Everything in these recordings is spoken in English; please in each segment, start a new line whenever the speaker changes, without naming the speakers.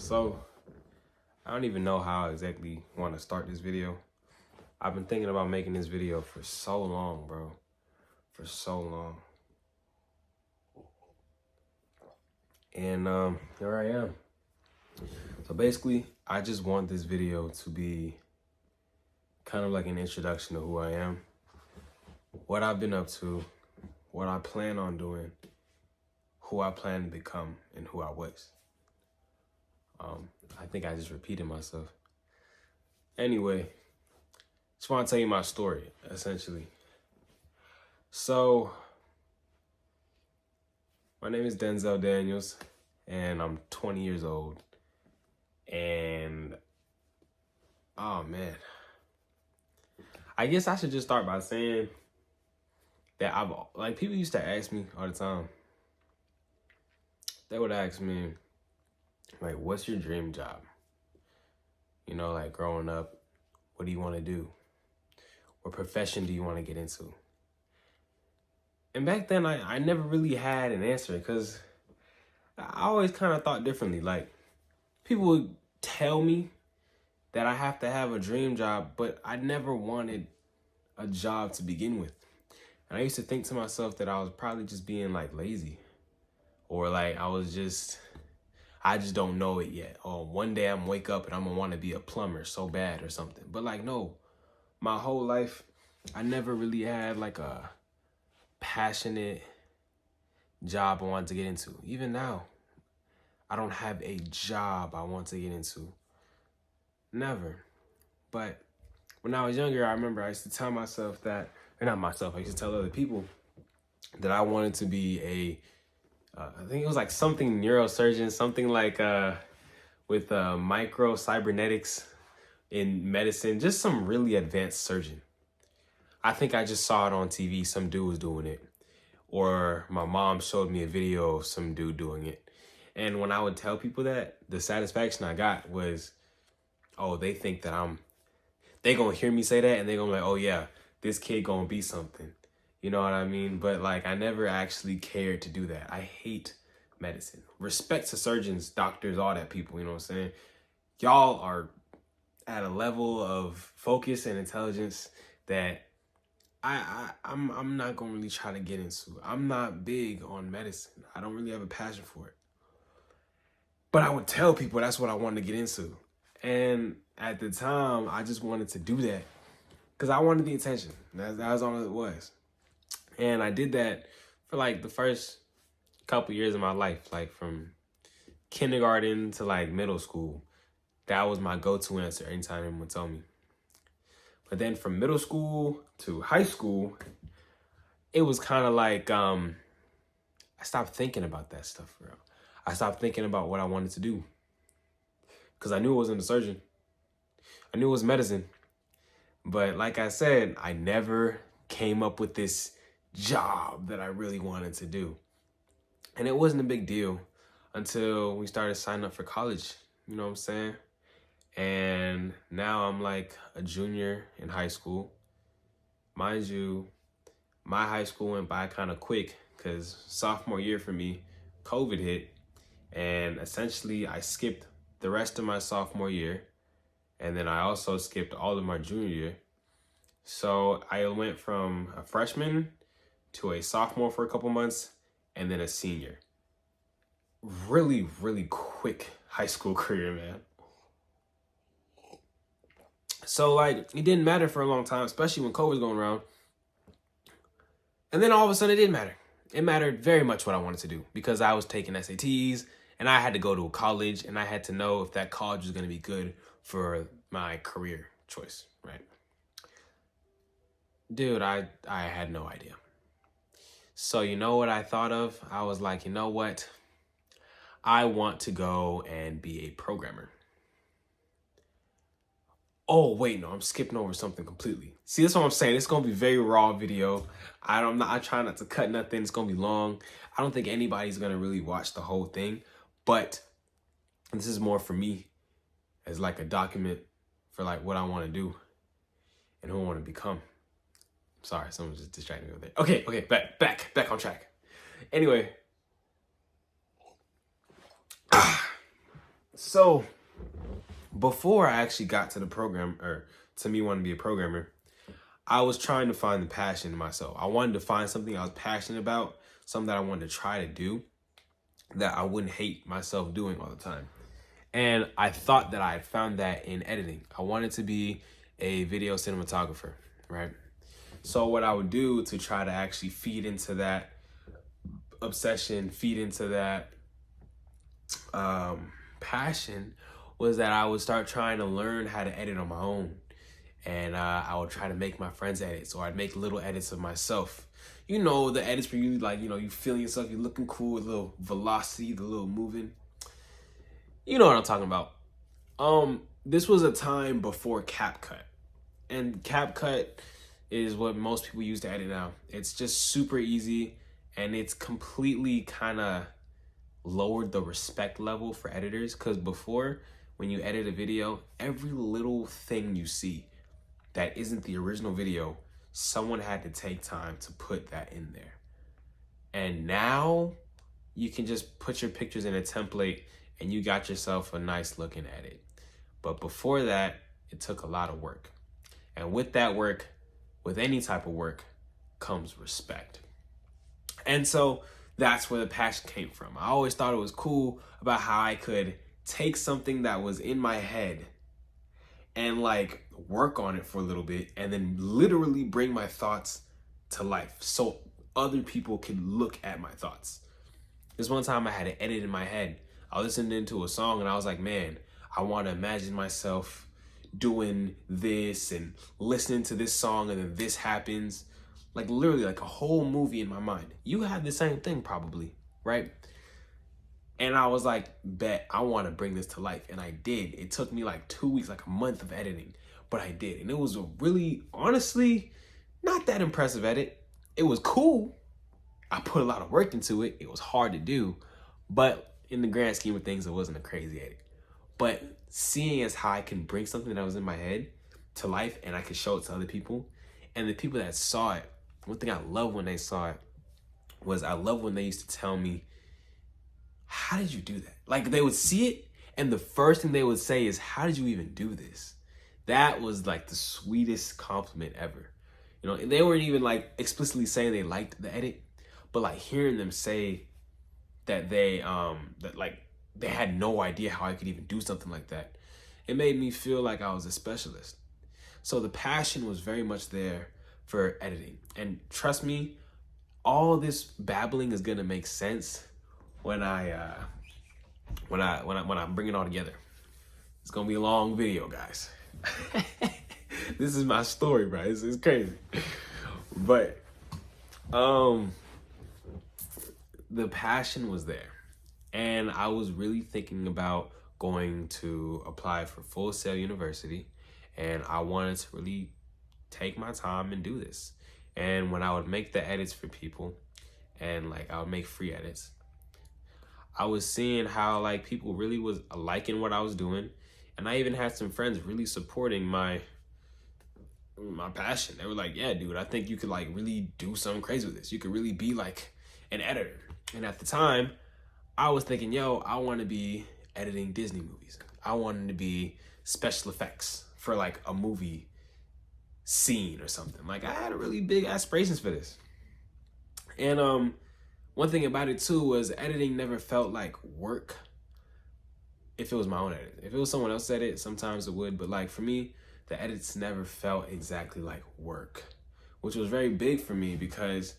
So, I don't even know how I exactly want to start this video. I've been thinking about making this video for so long, bro. For so long. And here I am. So basically, I just want this video to be kind of like an introduction to who I am, what I've been up to, what I plan on doing, who I plan to become, and who I was. I think I just repeated myself. Anyway, just want to tell you my story, essentially. So, my name is Denzel Daniels, and I'm 20 years old. And, oh man, I guess I should just start by saying that people used to ask me all the time. They would ask me, like, what's your dream job? You know, like growing up, what do you want to do? What profession do you want to get into? And back then, I never really had an answer because I always kind of thought differently. Like, people would tell me that I have to have a dream job, but I never wanted a job to begin with. And I used to think to myself that I was probably just being like lazy, or like I just don't know it yet. Or one day I'm gonna wake up and I'm gonna want to be a plumber so bad or something. But like, no, my whole life, I never really had like a passionate job I wanted to get into. Even now, I don't have a job I want to get into. Never. But when I was younger, I remember I used to tell myself that, or not myself, I used to tell other people that I wanted to be I think it was like something neurosurgeon, something like with micro cybernetics in medicine, just some really advanced surgeon. I think I just saw it on TV, some dude was doing it. Or my mom showed me a video of some dude doing it. And when I would tell people that, the satisfaction I got was, oh, they think that they gonna hear me say that and they gonna be like, oh yeah, this kid gonna be something. You know what I mean? But like, I never actually cared to do that. I hate medicine. Respect to surgeons, doctors, all that people, you know what I'm saying? Y'all are at a level of focus and intelligence that I'm not gonna really try to get into. I'm not big on medicine. I don't really have a passion for it. But I would tell people that's what I wanted to get into. And at the time, I just wanted to do that because I wanted the attention. That was all it was. And I did that for like the first couple years of my life, like from kindergarten to like middle school. That was my go-to answer anytime anyone would tell me. But then from middle school to high school, it was kind of like I stopped thinking about that stuff for real. I stopped thinking about what I wanted to do because I knew it wasn't a surgeon. I knew it was medicine. But like I said, I never came up with this job that I really wanted to do. And it wasn't a big deal until we started signing up for college. You know what I'm saying? And now I'm like a junior in high school. Mind you, my high school went by kind of quick because sophomore year for me, COVID hit. And essentially I skipped the rest of my sophomore year. And then I also skipped all of my junior year. So I went from a freshman to a sophomore for a couple months and then a senior. Really, really quick high school career, man. So like, it didn't matter for a long time, especially when COVID was going around. And then all of a sudden it did matter. It mattered very much what I wanted to do because I was taking SATs and I had to go to a college and I had to know if that college was going to be good for my career choice, right? Dude, I had no idea. So you know what I thought of? I was like, you know what? I want to go and be a programmer. Oh, wait, no, I'm skipping over something completely. See, that's what I'm saying. It's going to be a very raw video. I try not to cut nothing. It's going to be long. I don't think anybody's going to really watch the whole thing. But this is more for me as like a document for like what I want to do and who I want to become. Sorry, someone just distracted me over there. Okay, back on track. Anyway. So before I actually got to the program, or to me wanting to be a programmer, I was trying to find the passion in myself. I wanted to find something I was passionate about, something that I wanted to try to do that I wouldn't hate myself doing all the time. And I thought that I had found that in editing. I wanted to be a video cinematographer, right? So what I would do to try to actually feed into that obsession, feed into that passion, was that I would start trying to learn how to edit on my own. And I would try to make my friends edits, or I'd make little edits of myself. You know, the edits where you like, you feeling yourself, you're looking cool, a little velocity, the little moving. You know what I'm talking about. This was a time before CapCut. And CapCut is what most people use to edit now. It's just super easy, and it's completely kind of lowered the respect level for editors. Because before, when you edit a video, every little thing you see that isn't the original video, someone had to take time to put that in there. And now you can just put your pictures in a template and you got yourself a nice looking edit. But before that, it took a lot of work. And with that work, with any type of work, comes respect. And so that's where the passion came from. I always thought it was cool about how I could take something that was in my head and like work on it for a little bit and then literally bring my thoughts to life so other people could look at my thoughts. This one time I had an edit in my head. I listened into a song and I was like, man, I want to imagine myself doing this and listening to this song, and then this happens. Like literally like a whole movie in my mind. You had the same thing probably, right? And I was like, bet, I want to bring this to life. And I did. It took me like 2 weeks, like a month of editing, but I did. And it was a really, honestly, not that impressive edit. It was cool. I put a lot of work into it. It was hard to do, but in the grand scheme of things, it wasn't a crazy edit. But seeing as how I can bring something that was in my head to life and I could show it to other people, and the people that saw it, one thing I love when they saw it was I love when they used to tell me, how did you do that? Like they would see it and the first thing they would say is, how did you even do this? That was like the sweetest compliment ever. And they weren't even like explicitly saying they liked the edit, but like hearing them say that they had no idea how I could even do something like that, it made me feel like I was a specialist. So the passion was very much there for editing. And trust me, all this babbling is gonna make sense when I bring it all together. It's gonna be a long video, guys. This is my story, bro. It's crazy. But the passion was there. And I was really thinking about going to apply for Full Sail University. And I wanted to really take my time and do this. And when I would make the edits for people, and like I would make free edits, I was seeing how like people really was liking what I was doing. And I even had some friends really supporting my passion. They were like, yeah, dude, I think you could like really do something crazy with this. You could really be like an editor. And at the time, I was thinking, yo, I want to be editing Disney movies. I wanted to be special effects for like a movie scene or something. Like I had really big aspirations for this. And one thing about it too was editing never felt like work if it was my own edit. If it was someone else's edit, sometimes it would, but like for me, the edits never felt exactly like work, which was very big for me because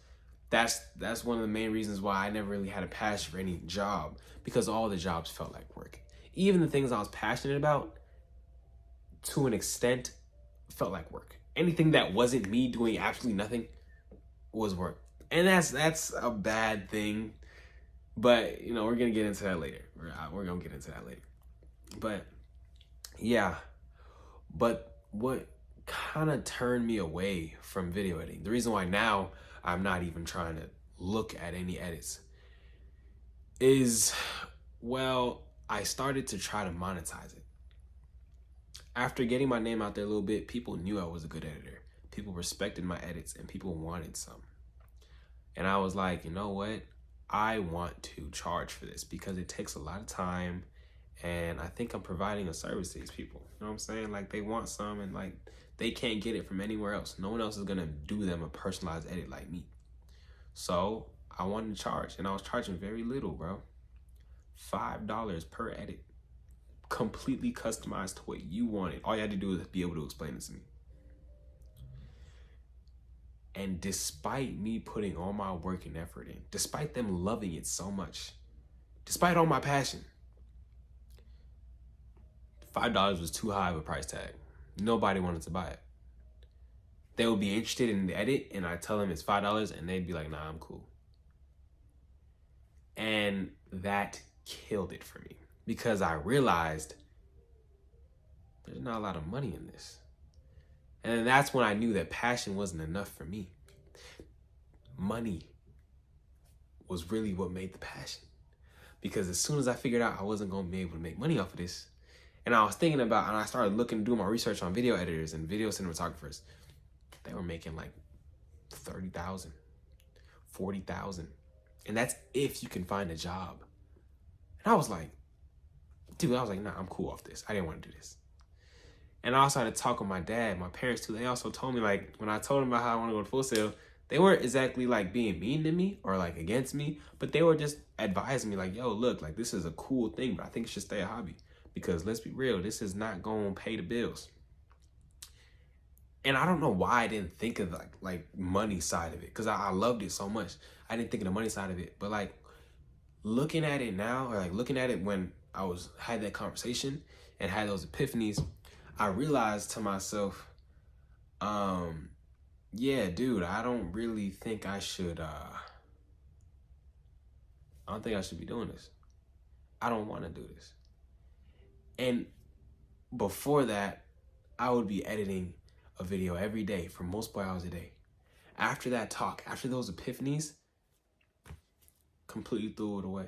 that's one of the main reasons why I never really had a passion for any job, because all the jobs felt like work. Even the things I was passionate about, to an extent, felt like work. Anything that wasn't me doing absolutely nothing was work. And that's a bad thing, but we're gonna get into that later. We're gonna get into that later. But yeah, but what kind of turned me away from video editing, the reason why now I'm not even trying to look at any edits, is, well, I started to try to monetize it. After getting my name out there a little bit, people knew I was a good editor. People respected my edits and people wanted some. And I was like, you know what? I want to charge for this because it takes a lot of time And I think I'm providing a service to these people. You know what I'm saying? Like, they want some, and like, they can't get it from anywhere else. No one else is gonna do them a personalized edit like me. So I wanted to charge, and I was charging very little, bro. $5 per edit, completely customized to what you wanted. All you had to do is be able to explain it to me. And despite me putting all my work and effort in, despite them loving it so much, despite all my passion, $5 was too high of a price tag. Nobody wanted to buy it. They would be interested in the edit, and I tell them it's $5, and they'd be like, nah, I'm cool. And that killed it for me, because I realized there's not a lot of money in this. And that's when I knew that passion wasn't enough for me. Money was really what made the passion. Because as soon as I figured out I wasn't going to be able to make money off of this, and I was thinking about, and I started doing my research on video editors and video cinematographers, they were making like $30,000, $40,000. And that's if you can find a job. And I was like, nah, I'm cool off this. I didn't want to do this. And I also had to talk with my dad, my parents too. They also told me, like, when I told them about how I want to go to Full Sail, they weren't exactly like being mean to me or like against me, but they were just advising me like, yo, look, like, this is a cool thing, but I think it should stay a hobby, because let's be real, this is not going to pay the bills. And I don't know why I didn't think of like money side of it, because I loved it so much. I didn't think of the money side of it. But like, looking at it now, or like looking at it when I had that conversation and had those epiphanies, I realized to myself, yeah, dude, I don't really think I should, I don't think I should be doing this. I don't want to do this. And before that, I would be editing a video every day for multiple hours a day. After that talk, after those epiphanies, completely threw it away.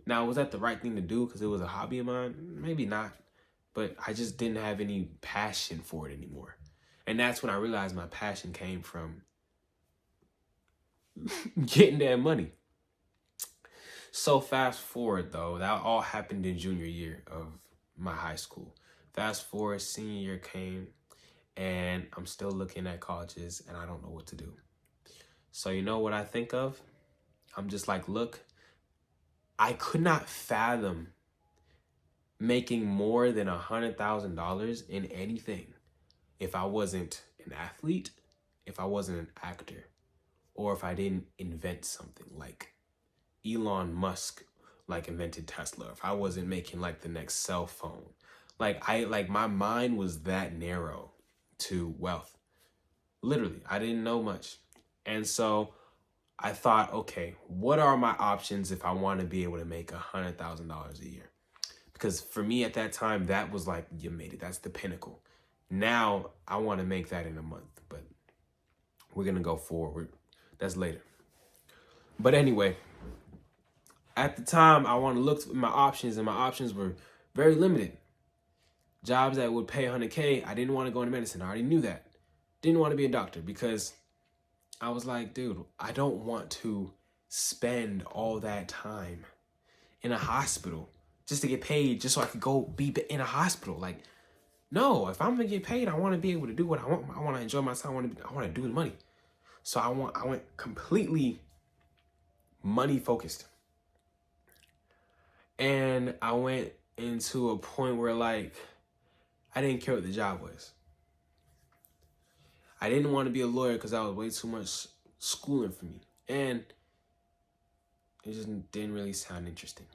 Now, was that the right thing to do because it was a hobby of mine? Maybe not, but I just didn't have any passion for it anymore. And that's when I realized my passion came from getting that money. So fast forward though, that all happened in junior year of my high school. Fast forward, senior year came, and I'm still looking at colleges, and I don't know what to do. So you know what I think of? I'm just like, look, I could not fathom making more than $100,000 in anything if I wasn't an athlete, if I wasn't an actor, or if I didn't invent something like Elon Musk like invented Tesla, if I wasn't making like the next cell phone. Like my mind was that narrow to wealth. Literally, I didn't know much. And so I thought, okay, what are my options if I want to be able to make $100,000 a year? Because for me at that time, that was like, you made it. That's the pinnacle. Now I want to make that in a month, but we're going to go forward. That's later. But anyway, at the time, I want to look at my options, and my options were very limited. Jobs that would pay $100K, I didn't want to go into medicine. I already knew that. Didn't want to be a doctor because I was like, dude, I don't want to spend all that time in a hospital just to get paid just so I could go be in a hospital. Like, no, if I'm going to get paid, I want to be able to do what I want. I want to enjoy my time. I want to do the money. So I went completely money focused. And I went into a point where like, I didn't care what the job was. I didn't want to be a lawyer because that was way too much schooling for me. And it just didn't really sound interesting.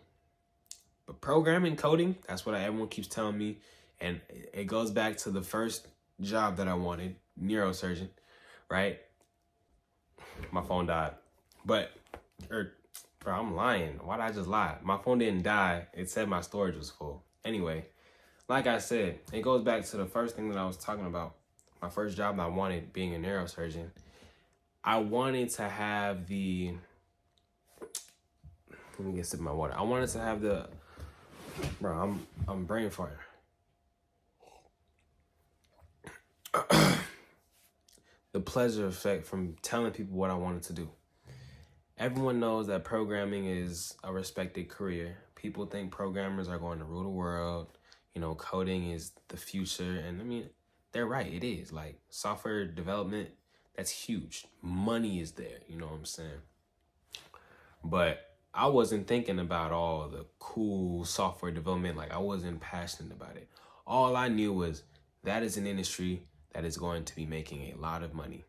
But programming, coding, that's what everyone keeps telling me. And it goes back to the first job that I wanted, neurosurgeon, right? My phone died. Bro, I'm lying. Why did I just lie? My phone didn't die. It said my storage was full. Anyway, like I said, it goes back to the first thing that I was talking about. My first job that I wanted, being a neurosurgeon. I wanted to have the... Let me get a sip of my water. I wanted to have the... Bro, I'm brain farting. The pleasure effect from telling people what I wanted to do. Everyone knows that programming is a respected career, People think programmers are going to rule the world. You know, coding is the future. And I mean, they're right. It is. Like, software development, that's huge. Money is there. You know what I'm saying? But I wasn't thinking about all the cool software development. Like, I wasn't passionate about it. All I knew was that is an industry that is going to be making a lot of money.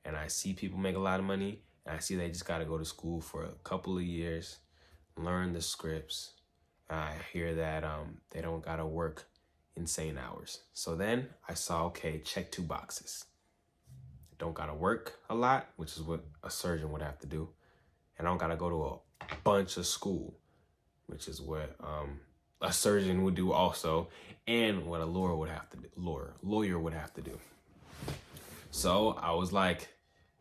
And I see people make a lot of money, and I see they just got to go to school for a couple of years, learn the scripts. I hear that they don't got to work insane hours. So then I saw, okay, check 2 boxes. Don't got to work a lot, which is what a surgeon would have to do. And I don't got to go to a bunch of school, which is what a surgeon would do also, and what a lawyer would have to do. Lawyer would have to do. So I was like,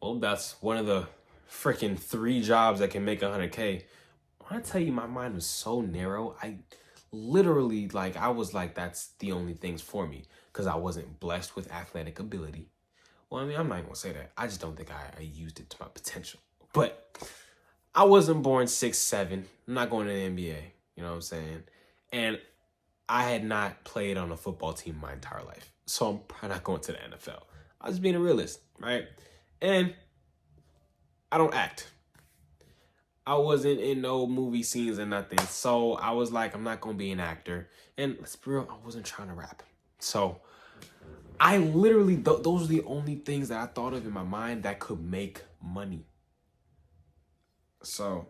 well, that's one of the freaking 3 jobs that can make 100K. When I tell you, my mind was so narrow, I literally, like, I was like, that's the only things for me, because I wasn't blessed with athletic ability. Well, I mean, I'm not even gonna say that. I just don't think I used it to my potential. But I wasn't born 6'7". I'm not going to the NBA. You know what I'm saying? And I had not played on a football team my entire life. So I'm probably not going to the NFL. I was being a realist, right? And I don't act. I wasn't in no movie scenes or nothing. So I was like, I'm not going to be an actor. And let's be real, I wasn't trying to rap. So I literally, those are the only things that I thought of in my mind that could make money. So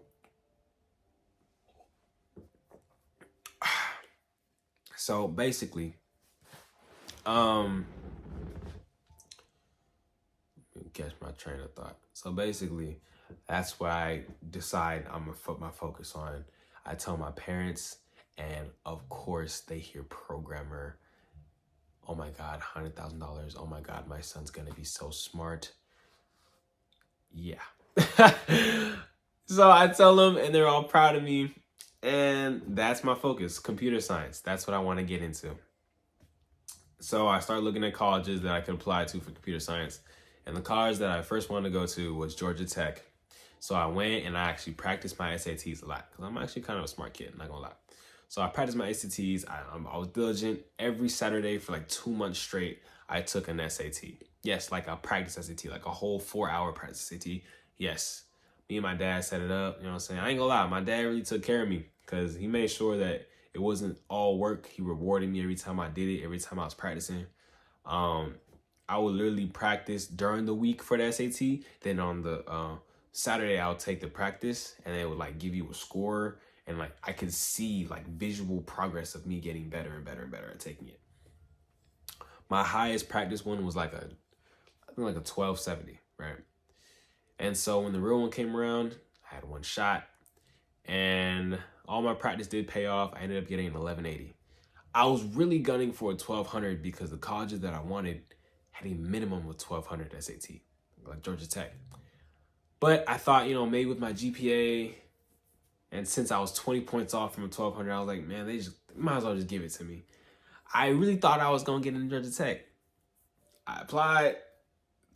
basically, catch my train of thought. So basically, that's what I decide I'm gonna put my focus on. I tell my parents, and of course they hear programmer. Oh my God, $100,000. Oh my God, my son's gonna be so smart. Yeah. So I tell them, and they're all proud of me. And that's my focus, computer science. That's what I want to get into. So I started looking at colleges that I could apply to for computer science. And the college that I first wanted to go to was Georgia Tech. So I went and I actually practiced my SATs a lot, because I'm actually kind of a smart kid, not gonna lie. So I practiced my SATs. I was diligent. Every Saturday for like 2 months straight, I took an SAT. Yes, like a practice SAT, like a whole 4-hour practice SAT. Yes. Me and my dad set it up. You know what I'm saying? I ain't gonna lie. My dad really took care of me, because he made sure that it wasn't all work. He rewarded me every time I did it, every time I was practicing. I would literally practice during the week for the SAT. Then on the Saturday, I would take the practice, and it would like give you a score. And like I could see like visual progress of me getting better and better and better at taking it. My highest practice one was like a 1270, right? And so when the real one came around, I had one shot, and all my practice did pay off. I ended up getting an 1180. I was really gunning for a 1200 because the colleges that I wanted had a minimum of 1200 SAT, like Georgia Tech. But I thought, maybe with my GPA, and since I was 20 points off from a 1200, I was like, man, they might as well just give it to me. I really thought I was going to get into Georgia Tech. I applied.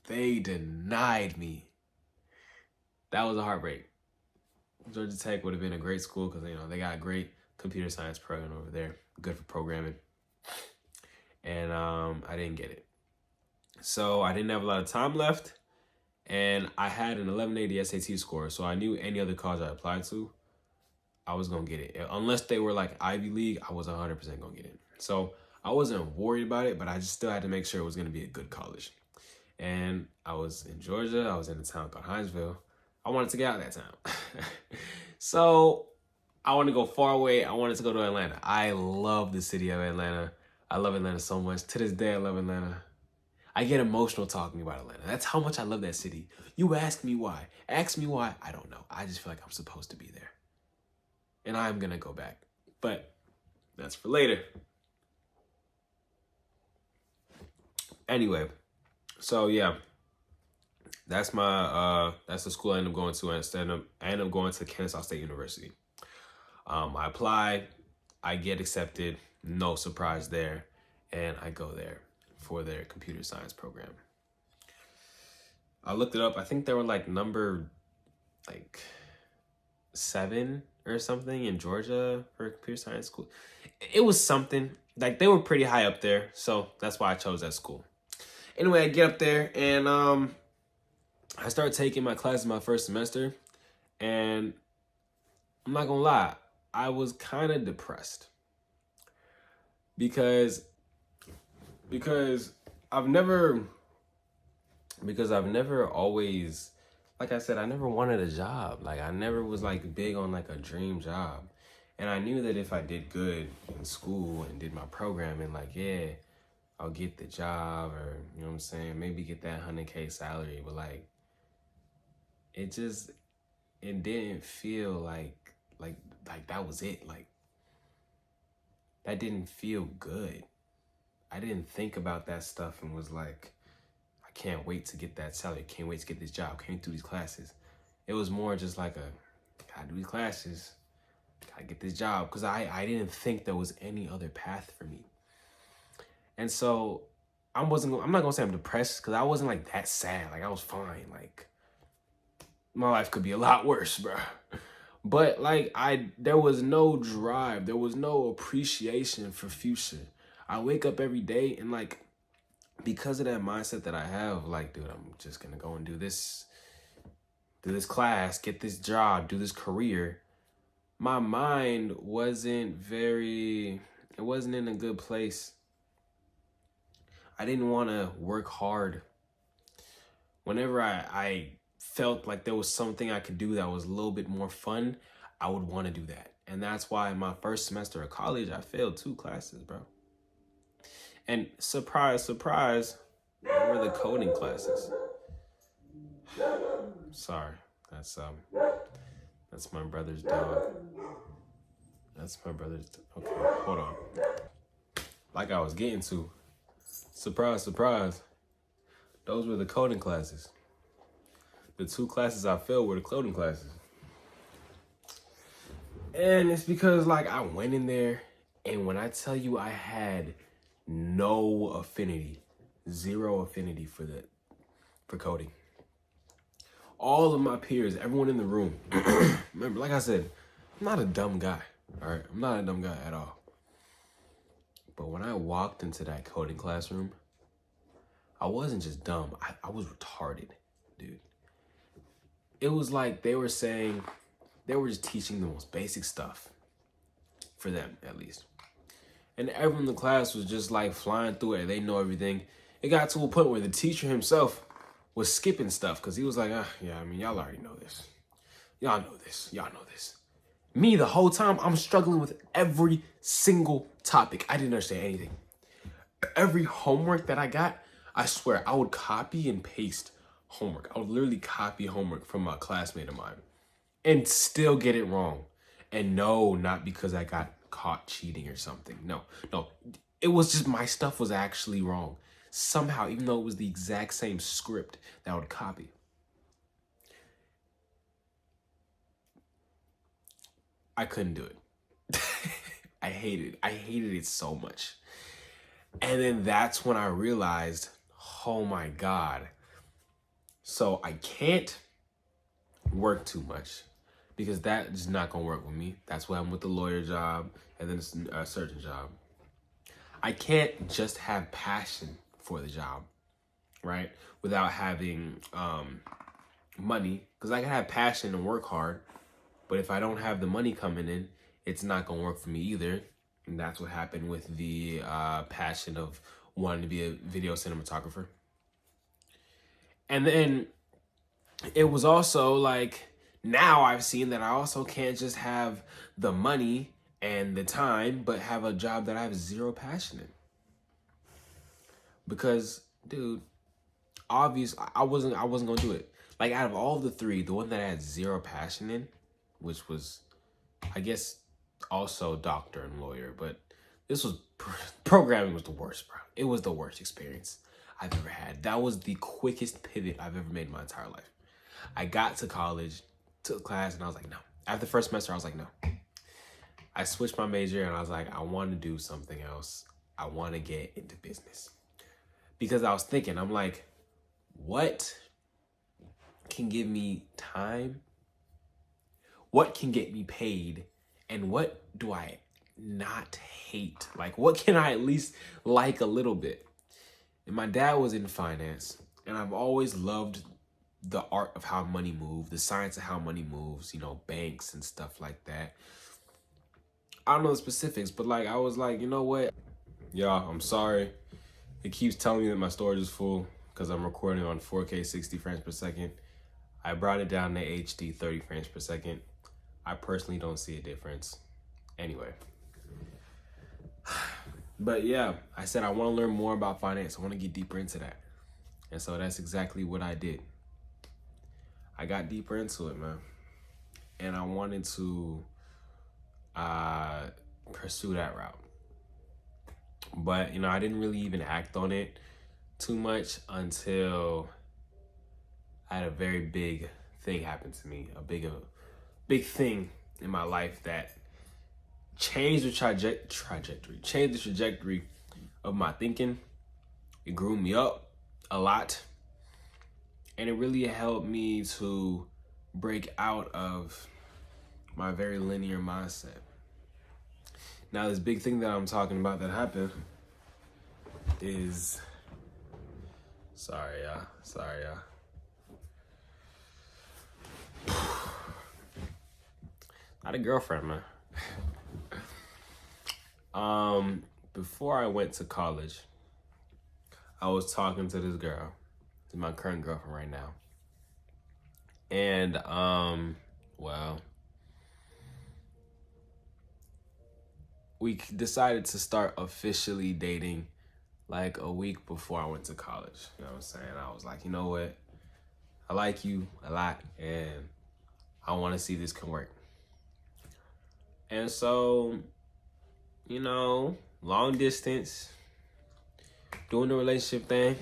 They denied me. That was a heartbreak. Georgia Tech would have been a great school because, they got a great computer science program over there. Good for programming. And I didn't get it. So I didn't have a lot of time left. And I had an 1180 SAT score. So I knew any other college I applied to, I was going to get it. Unless they were like Ivy League, I was 100% going to get it. So I wasn't worried about it, but I just still had to make sure it was going to be a good college. And I was in Georgia. I was in a town called Hinesville. I wanted to get out of that town. So I wanted to go far away. I wanted to go to Atlanta. I love the city of Atlanta. I love Atlanta so much. To this day, I love Atlanta. I get emotional talking about Atlanta. That's how much I love that city. You ask me why. Ask me why. I don't know. I just feel like I'm supposed to be there. And I'm going to go back. But that's for later. Anyway, so yeah. That's the school I ended up going to. I ended up going to Kennesaw State University. I apply, I get accepted, no surprise there, and I go there for their computer science program. I looked it up. I think they were number 7 or something in Georgia for computer science school. It was something. Like, they were pretty high up there, so that's why I chose that school. Anyway, I get up there, and I started taking my classes my first semester, and I'm not gonna lie, I was kind of depressed because because I've never I've never always, like I said, I never wanted a job. Like, I never was like big on like a dream job. And I knew that if I did good in school and did my programming, like, yeah, I'll get the job, or, you know what I'm saying, maybe get that 100K salary. But like, it just, it didn't feel like that was it. Like, that didn't feel good. I didn't think about that stuff and was like, I can't wait to get that salary. Can't wait to get this job. Can't do these classes. It was more just like gotta do these classes. Gotta get this job. Because I didn't think there was any other path for me. And so I'm not gonna say I'm depressed, because I wasn't like that sad. Like, I was fine. Like, my life could be a lot worse, bro. But like, there was no drive. There was no appreciation for future. I wake up every day and like, because of that mindset that I have, like, dude, I'm just gonna go and do this class, get this job, do this career. My mind wasn't in a good place. I didn't want to work hard. Whenever I felt like there was something I could do that was a little bit more fun, I would want to do that. And that's why in my first semester of college, I failed 2 classes, bro. And surprise, surprise, they were the coding classes. Sorry, that's my brother's dog. Okay, hold on. Like I was getting to, surprise, surprise, those were the coding classes. The 2 classes I failed were the coding classes. And it's because, like, I went in there, and when I tell you I had no affinity, 0 affinity for coding. All of my peers, everyone in the room, remember, like I said, I'm not a dumb guy, all right? I'm not a dumb guy at all. But when I walked into that coding classroom, I wasn't just dumb. I was retarded, dude. It was like they were just teaching the most basic stuff, for them at least. And everyone in the class was just like flying through it. They know everything. It got to a point where the teacher himself was skipping stuff because he was like, yeah, I mean, y'all already know this. Y'all know this. Y'all know this. Me, the whole time, I'm struggling with every single topic. I didn't understand anything. Every homework that I got, I swear, I would copy and paste homework. I would literally copy homework from a classmate of mine and still get it wrong. And no, not because I got caught cheating or something. No. It was just my stuff was actually wrong. Somehow, even though it was the exact same script that I would copy. I couldn't do it. I hated it so much. And then that's when I realized, oh my God. So I can't work too much, because that is not gonna work with me. That's why I'm with the lawyer job and then a surgeon job. I can't just have passion for the job, right? Without having money, because I can have passion and work hard, but if I don't have the money coming in, it's not gonna work for me either. And that's what happened with the passion of wanting to be a video cinematographer. And then it was also like, now I've seen that I also can't just have the money and the time, but have a job that I have 0 passion in. Because, dude, obvious, I wasn't gonna do it. Like, out of all the 3, the one that I had 0 passion in, which was, I guess, also doctor and lawyer, but this was programming was the worst, bro. It was the worst experience I've ever had. That was the quickest pivot I've ever made in my entire life. I got to college, took class, and I was like, no. After the first semester, I was like, no. I switched my major, and I was like, I want to do something else. I want to get into business. Because I was thinking, I'm like, what can give me time what can get me paid and what do I not hate? Like, what can I at least like a little bit? And my dad was in finance, and I've always loved the art of how money moves, the science of how money moves, you know, banks and stuff like that. I don't know the specifics, but like, I was like, you know what? Y'all, I'm sorry. It keeps telling me that my storage is full because I'm recording on 4K 60 frames per second. I brought it down to HD 30 frames per second. I personally don't see a difference. Anyway. But yeah, I said I want to learn more about finance. I want to get deeper into that. And so that's exactly what I did. I got deeper into it, man. And I wanted to pursue that route. But, you know, I didn't really even act on it too much until I had a very big thing happen to me. A big thing in my life that changed the trajectory of my thinking. It grew me up a lot. And it really helped me to break out of my very linear mindset. Now, this big thing that I'm talking about that happened is, sorry, y'all. Not a girlfriend, man. Before I went to college, I was talking to this girl, to my current girlfriend right now. And, well, we decided to start officially dating like a week before I went to college. You know what I'm saying? I was like, you know what? I like you a lot and I want to see this can work. And so, you know, long distance, doing the relationship thing.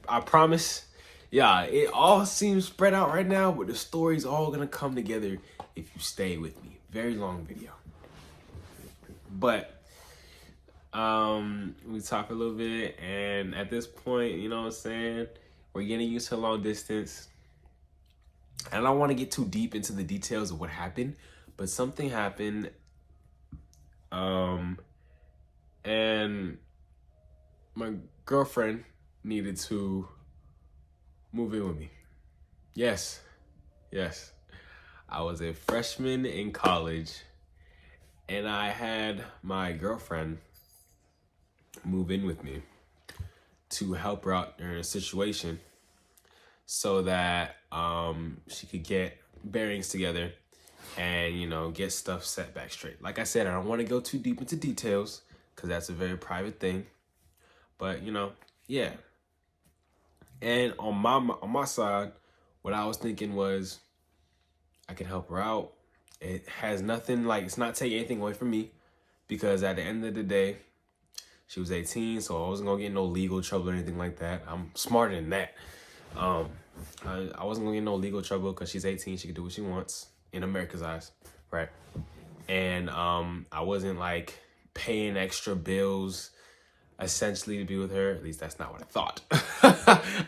I promise, yeah, it all seems spread out right now, but the story's all gonna come together if you stay with me. Very long video. But we talk a little bit, and at this point, you know what I'm saying, we're getting used to long distance. And I don't want to get too deep into the details of what happened, but something happened, and my girlfriend needed to move in with me. Yes. I was a freshman in college, and I had my girlfriend move in with me to help her out in a situation so that she could get bearings together and, you know, get stuff set back straight. Like I said, I don't want to go too deep into details because that's a very private thing. But, you know, yeah. And on my side, what I was thinking was I can help her out. It has nothing, like, it's not taking anything away from me because at the end of the day, she was 18, so I wasn't gonna get no legal trouble or anything like that. I'm smarter than that. I wasn't gonna get no legal trouble because she's 18. She can do what she wants in America's eyes, right? And I wasn't like paying extra bills essentially to be with her. At least that's not what I thought.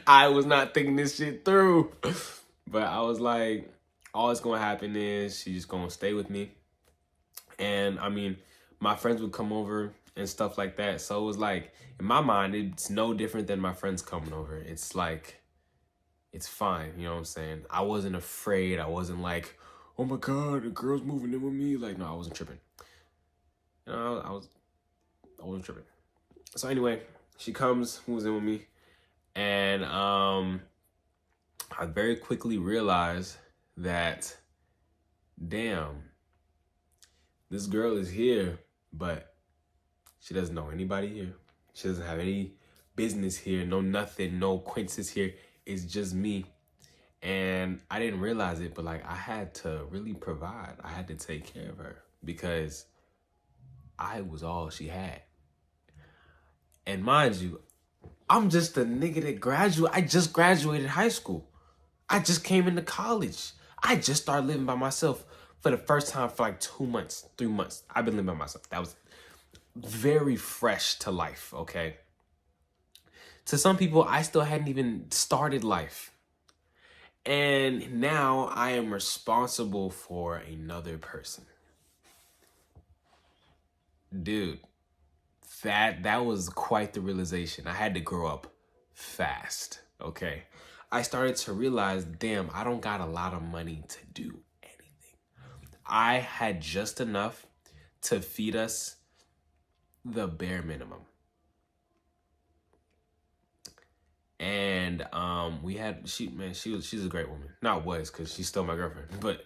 I was not thinking this shit through. But I was like, all that's gonna happen is she's just gonna stay with me. And I mean, my friends would come over and stuff like that. So it was like, in my mind, it's no different than my friends coming over. It's like, it's fine, you know what I'm saying? I wasn't afraid. I wasn't like, oh my God, the girl's moving in with me. Like, no, I wasn't tripping. You know, I wasn't tripping. So anyway, she comes, moves in with me. And I very quickly realized that, damn, this girl is here, but she doesn't know anybody here. She doesn't have any business here, no nothing, no acquaintances here. It's just me. And I didn't realize it, but like I had to really provide. I had to take care of her because I was all she had. And mind you, I'm just a nigga that I just graduated high school. I just came into college. I just started living by myself for the first time for like 2 months, 3 months. I've been living by myself. That was very fresh to life, okay? To some people, I still hadn't even started life. And now I am responsible for another person. Dude, that was quite the realization. I had to grow up fast, okay? I started to realize, damn, I don't got a lot of money to do anything. I had just enough to feed us the bare minimum. And we had she's a great woman. Not was, because she's still my girlfriend, but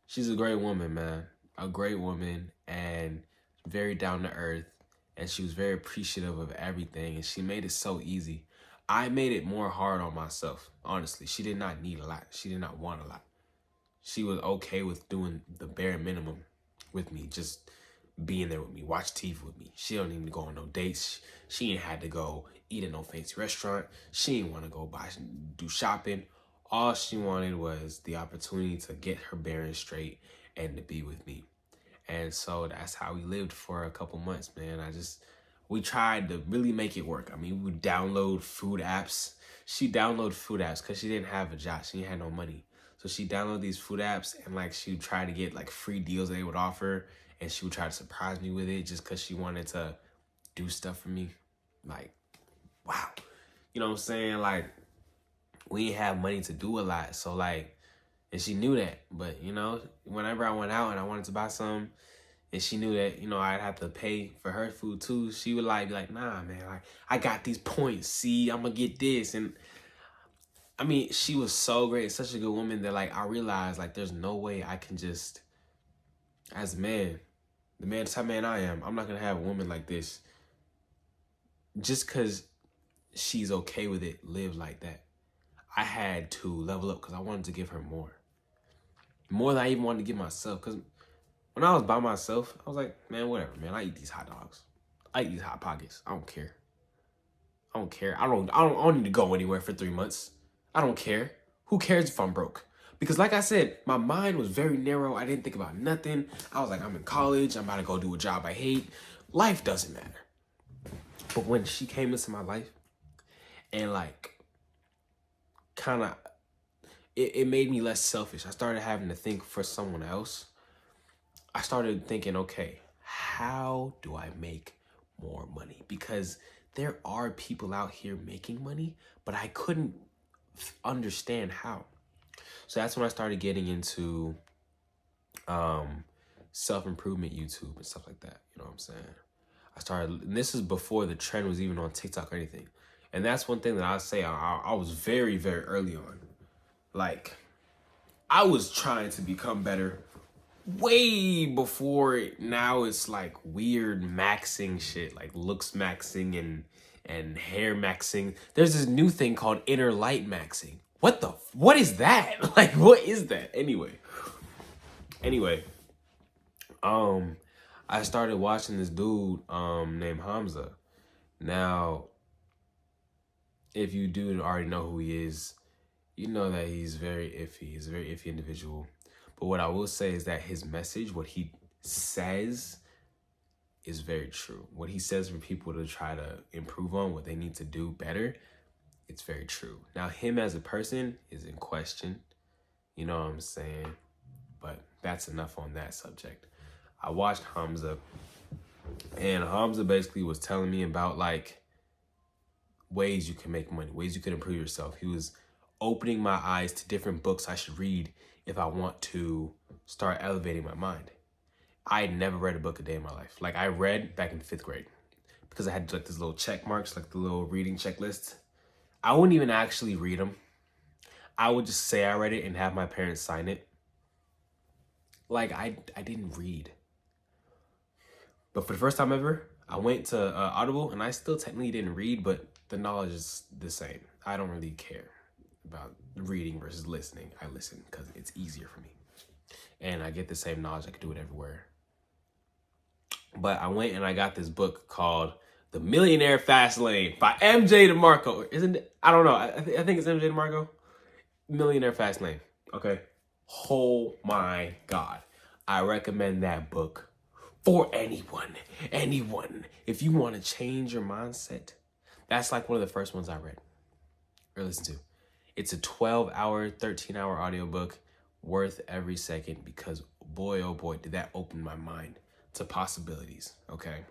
she's a great woman, man. A great woman, and very down to earth, and she was very appreciative of everything, and she made it so easy. I made it more hard on myself, honestly. She did not need a lot. She did not want a lot. She was okay with doing the bare minimum with me, just being there with me, watch TV with me. She don't even go on no dates. She ain't had to go eat at no fancy restaurant. She ain't want to go do shopping. All she wanted was the opportunity to get her bearings straight and to be with me. And so that's how we lived for a couple months, man. We tried to really make it work. I mean, we would download food apps. She downloaded food apps because she didn't have a job. She had no money. So she downloaded these food apps, and like she would try to get like free deals they would offer, and she would try to surprise me with it just because she wanted to do stuff for me. Like, wow. You know what I'm saying? Like, we didn't have money to do a lot. So like, and she knew that. But, you know, whenever I went out and I wanted to buy some, and she knew that, you know, I'd have to pay for her food too, she would like be like, nah, man, like, I got these points. See, I'm going to get this. And I mean, she was so great. Such a good woman that like, I realized like, there's no way I can just, as a man, the type of man I am, I'm not going to have a woman like this just because she's okay with it, live like that. I had to level up because I wanted to give her more. More than I even wanted to give myself. Because when I was by myself, I was like, man, whatever, man. I eat these hot dogs. I eat these Hot Pockets. I don't care. I don't need to go anywhere for 3 months. I don't care. Who cares if I'm broke? Because like I said, my mind was very narrow. I didn't think about nothing. I was like, I'm in college. I'm about to go do a job I hate. Life doesn't matter. But when she came into my life and like kind of, it made me less selfish. I started having to think for someone else. I started thinking, okay, how do I make more money? Because there are people out here making money, but I couldn't understand how. So that's when I started getting into self-improvement YouTube and stuff like that. You know what I'm saying? And this is before the trend was even on TikTok or anything. And that's one thing that I say I was very, very early on. Like, I was trying to become better way before now it's like weird maxing shit, like looks maxing and hair maxing. There's this new thing called inner light maxing. What is that? Like, what is that? Anyway, I started watching this dude named Hamza. Now, if you do already know who he is, you know that he's very iffy. He's a very iffy individual. But what I will say is that his message, what he says, is very true. What he says for people to try to improve on what they need to do better, it's very true. Now, him as a person is in question. You know what I'm saying? But that's enough on that subject. I watched Hamza, and Hamza basically was telling me about like ways you can make money, ways you can improve yourself. He was opening my eyes to different books I should read if I want to start elevating my mind. I had never read a book a day in my life. Like, I read back in 5th grade because I had like these little check marks, like the little reading checklist. I wouldn't even actually read them. I would just say I read it and have my parents sign it. Like, I didn't read. But for the first time ever, I went to Audible, and I still technically didn't read, but the knowledge is the same. I don't really care about reading versus listening. I listen because it's easier for me. And I get the same knowledge. I can do it everywhere. But I went and I got this book called The Millionaire Fast Lane by MJ DeMarco. Isn't it? I don't know. I think it's MJ DeMarco. Millionaire Fast Lane. Okay. Oh my God. I recommend that book for anyone. If you want to change your mindset, that's like one of the first ones I read or listened to. It's a 12-hour, 13-hour audiobook, worth every second, because boy, oh boy, did that open my mind to possibilities, okay?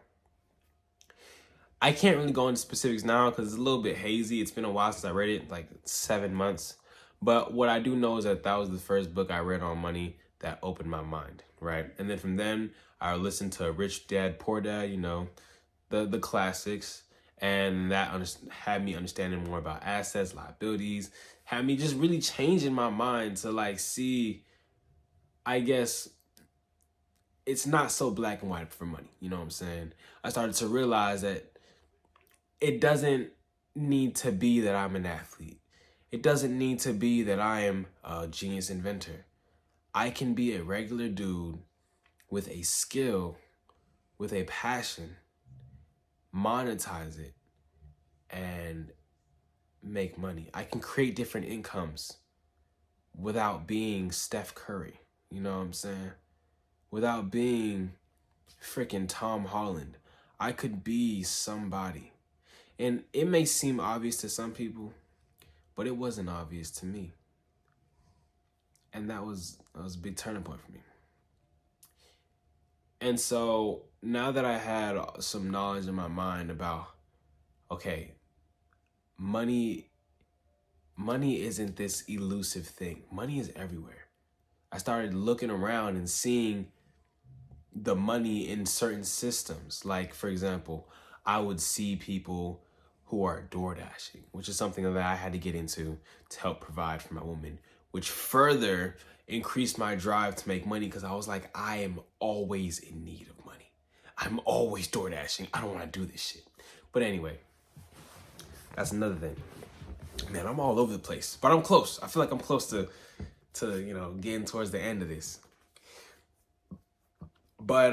I can't really go into specifics now because it's a little bit hazy. It's been a while since I read it, like 7 months. But what I do know is that that was the first book I read on money that opened my mind, right? And then from then, I listened to Rich Dad, Poor Dad, you know, the classics. And that had me understanding more about assets, liabilities, had me just really changing my mind to like see, I guess, it's not so black and white for money. You know what I'm saying? I started to realize that it doesn't need to be that I'm an athlete. It doesn't need to be that I am a genius inventor. I can be a regular dude with a skill, with a passion, monetize it, and make money. I can create different incomes without being Steph Curry. You know what I'm saying? Without being freaking Tom Holland. I could be somebody. And it may seem obvious to some people, but it wasn't obvious to me. And that was a big turning point for me. And so now that I had some knowledge in my mind about, okay, money isn't this elusive thing. Money is everywhere. I started looking around and seeing the money in certain systems. Like, for example, I would see people who are door dashing, which is something that I had to get into to help provide for my woman, which further increased my drive to make money because I was like, I am always in need of money. I'm always door dashing. I don't want to do this shit. But anyway, that's another thing. Man, I'm all over the place, but I'm close. I feel like I'm close to you know, getting towards the end of this. But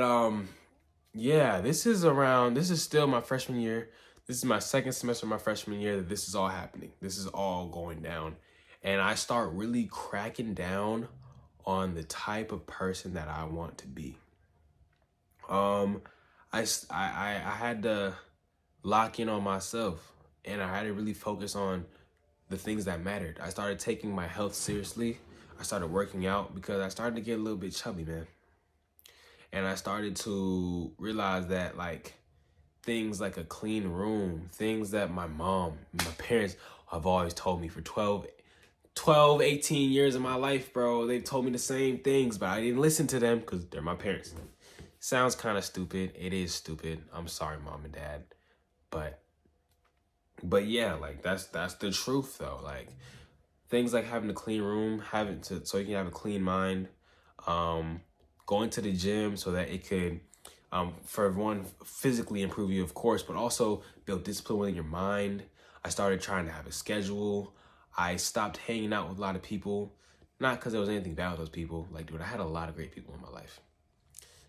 yeah, this is still my freshman year. This is my second semester of my freshman year that this is all happening. This is all going down. And I start really cracking down on the type of person that I want to be. I had to lock in on myself, and I had to really focus on the things that mattered. I started taking my health seriously. I started working out because I started to get a little bit chubby, man. And I started to realize that, like, things like a clean room, things that my mom, my parents have always told me for 18 years of my life, bro. They've told me the same things, but I didn't listen to them because they're my parents. Sounds kind of stupid. It is stupid. I'm sorry, mom and dad. But yeah, like, that's the truth, though. Like, things like having a clean room, so you can have a clean mind, going to the gym so that it could, for one, physically improve you, of course, but also build discipline within your mind. I started trying to have a schedule. I stopped hanging out with a lot of people, not because there was anything bad with those people. Like, dude, I had a lot of great people in my life.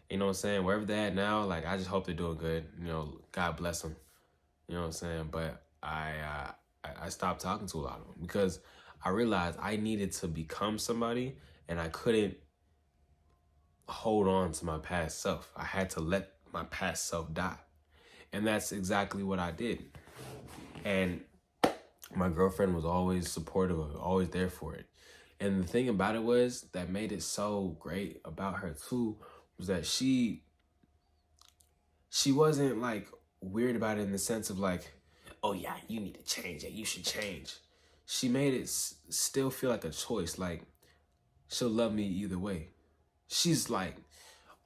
You know what I'm saying? Wherever they're at now, like, I just hope they're doing good. You know, God bless them. You know what I'm saying? But I stopped talking to a lot of them because I realized I needed to become somebody, and I couldn't hold on to my past self. I had to let my past self die. And that's exactly what I did. And my girlfriend was always supportive of it, always there for it. And the thing about it was that made it so great about her too, was that she wasn't like weird about it in the sense of like, oh yeah, you need to change it. You should change. She made it still feel like a choice. Like, she'll love me either way. She's like,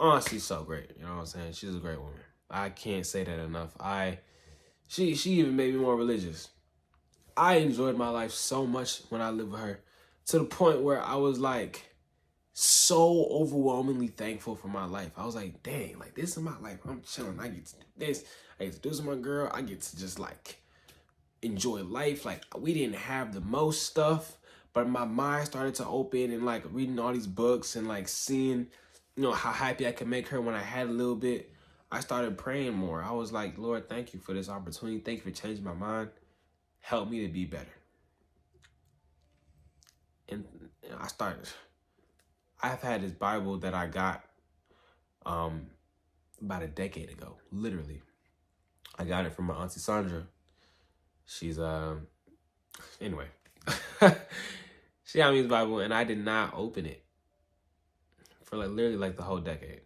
honestly, so great. You know what I'm saying? She's a great woman. I can't say that enough. She even made me more religious. I enjoyed my life so much when I lived with her, to the point where I was like so overwhelmingly thankful for my life. I was like, dang, like, this is my life. I'm chilling. I get to do this. I get to do this with my girl. I get to just like enjoy life. Like, we didn't have the most stuff, but my mind started to open, and like reading all these books and like seeing, you know, how happy I could make her when I had a little bit. I started praying more. I was like, Lord, thank you for this opportunity. Thank you for changing my mind. Help me to be better. And I've had this Bible that I got about a decade ago, literally. I got it from my auntie Sandra. She's anyway, She got me this Bible, and I did not open it for like literally like the whole decade.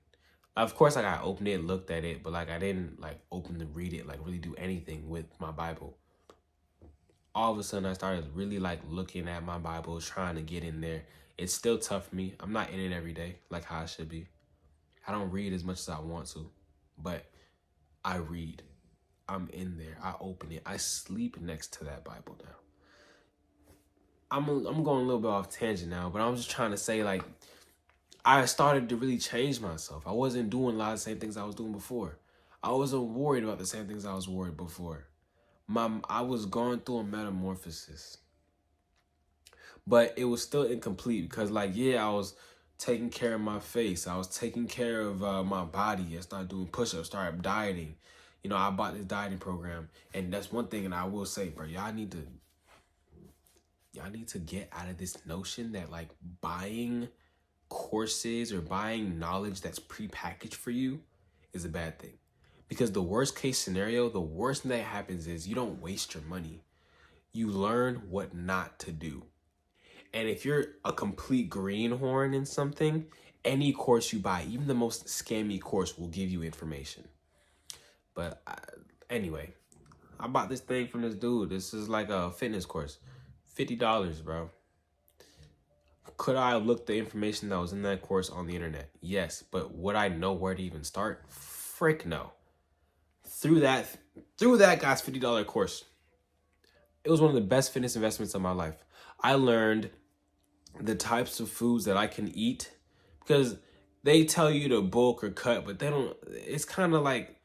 Of course, like I opened it, looked at it, but like I didn't like open to read it, like really do anything with my Bible. All of a sudden, I started really like looking at my Bible, trying to get in there. It's still tough for me. I'm not in it every day like how I should be. I don't read as much as I want to, but I read. I'm in there. I open it. I sleep next to that Bible now. I'm going a little bit off tangent now, but I'm just trying to say like I started to really change myself. I wasn't doing a lot of the same things I was doing before. I wasn't worried about the same things I was worried before. I was going through a metamorphosis, but it was still incomplete because like, yeah, I was taking care of my face. I was taking care of my body. I started doing push-ups, started dieting. You know, I bought this dieting program, and that's one thing. And I will say, bro, y'all need to get out of this notion that like buying courses or buying knowledge that's prepackaged for you is a bad thing. Because the worst case scenario, the worst thing that happens is you don't waste your money. You learn what not to do. And if you're a complete greenhorn in something, any course you buy, even the most scammy course, will give you information. But anyway, I bought this thing from this dude. This is like a fitness course. $50, bro. Could I have looked the information that was in that course on the internet? Yes. But would I know where to even start? Frick no. Through that guy's $50 course, it was one of the best fitness investments of my life. I learned the types of foods that I can eat, because they tell you to bulk or cut, but they don't. It's kind of like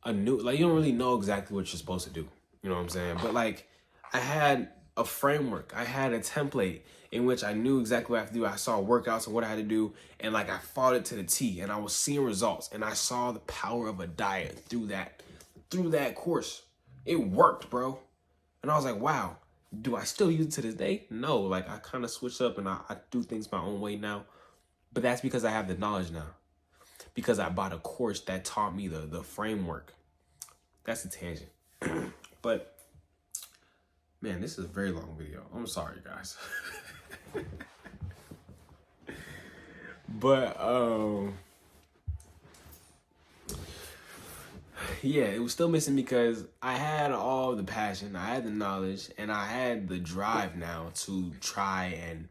you don't really know exactly what you're supposed to do. You know what I'm saying? But like, I had a framework. I had a template in which I knew exactly what I have to do. I saw workouts and what I had to do, and like I followed it to the T, and I was seeing results, and I saw the power of a diet through that course. It worked, bro. And I was like, wow. Do I still use it to this day? No, like I kind of switched up and I do things my own way now. But that's because I have the knowledge now. Because I bought a course that taught me the framework. That's a tangent. But man, this is a very long video. I'm sorry, guys. But yeah, it was still missing because I had all the passion, I had the knowledge, and I had the drive now to try and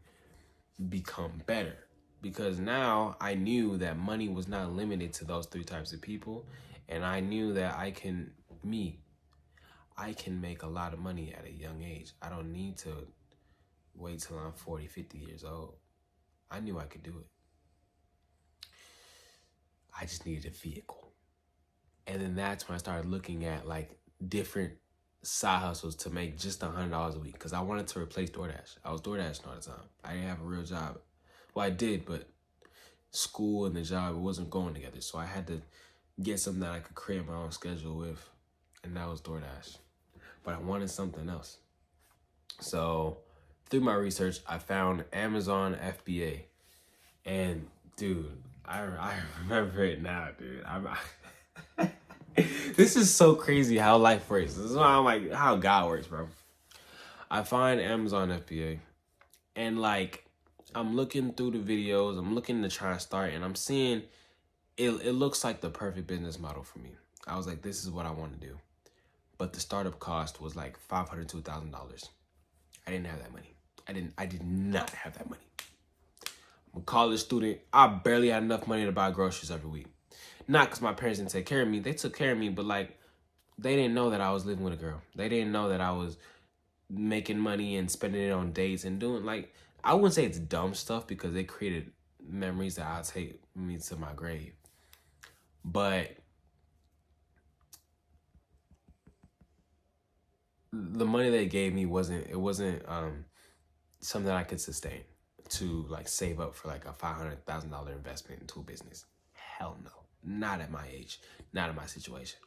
become better. Because now I knew that money was not limited to those three types of people, and I knew that I can make a lot of money at a young age. I don't need to wait till I'm 40, 50 years old. I knew I could do it. I just needed a vehicle. And then that's when I started looking at like different side hustles to make just $100 a week, because I wanted to replace DoorDash. I was DoorDashing all the time. I didn't have a real job. Well, I did, but school and the job, it wasn't going together. So I had to get something that I could create my own schedule with, and that was DoorDash. But I wanted something else. So through my research, I found Amazon FBA. And dude, I remember it now, dude. This is so crazy how life works. This is why I'm like, how God works, bro. I find Amazon FBA, and like, I'm looking through the videos, I'm looking to try and start, and I'm seeing it looks like the perfect business model for me. I was like, this is what I want to do. But the startup cost was like $500 to $1,000. I didn't have that money. I did not have that money. I'm a college student. I barely had enough money to buy groceries every week. Not because my parents didn't take care of me. They took care of me, but like, they didn't know that I was living with a girl. They didn't know that I was making money and spending it on dates and doing, like, I wouldn't say it's dumb stuff because they created memories that I'll take me to my grave. But the money they gave me wasn't something that I could sustain to like save up for like a $500,000 investment into a business. Hell no. Not at my age. Not in my situation.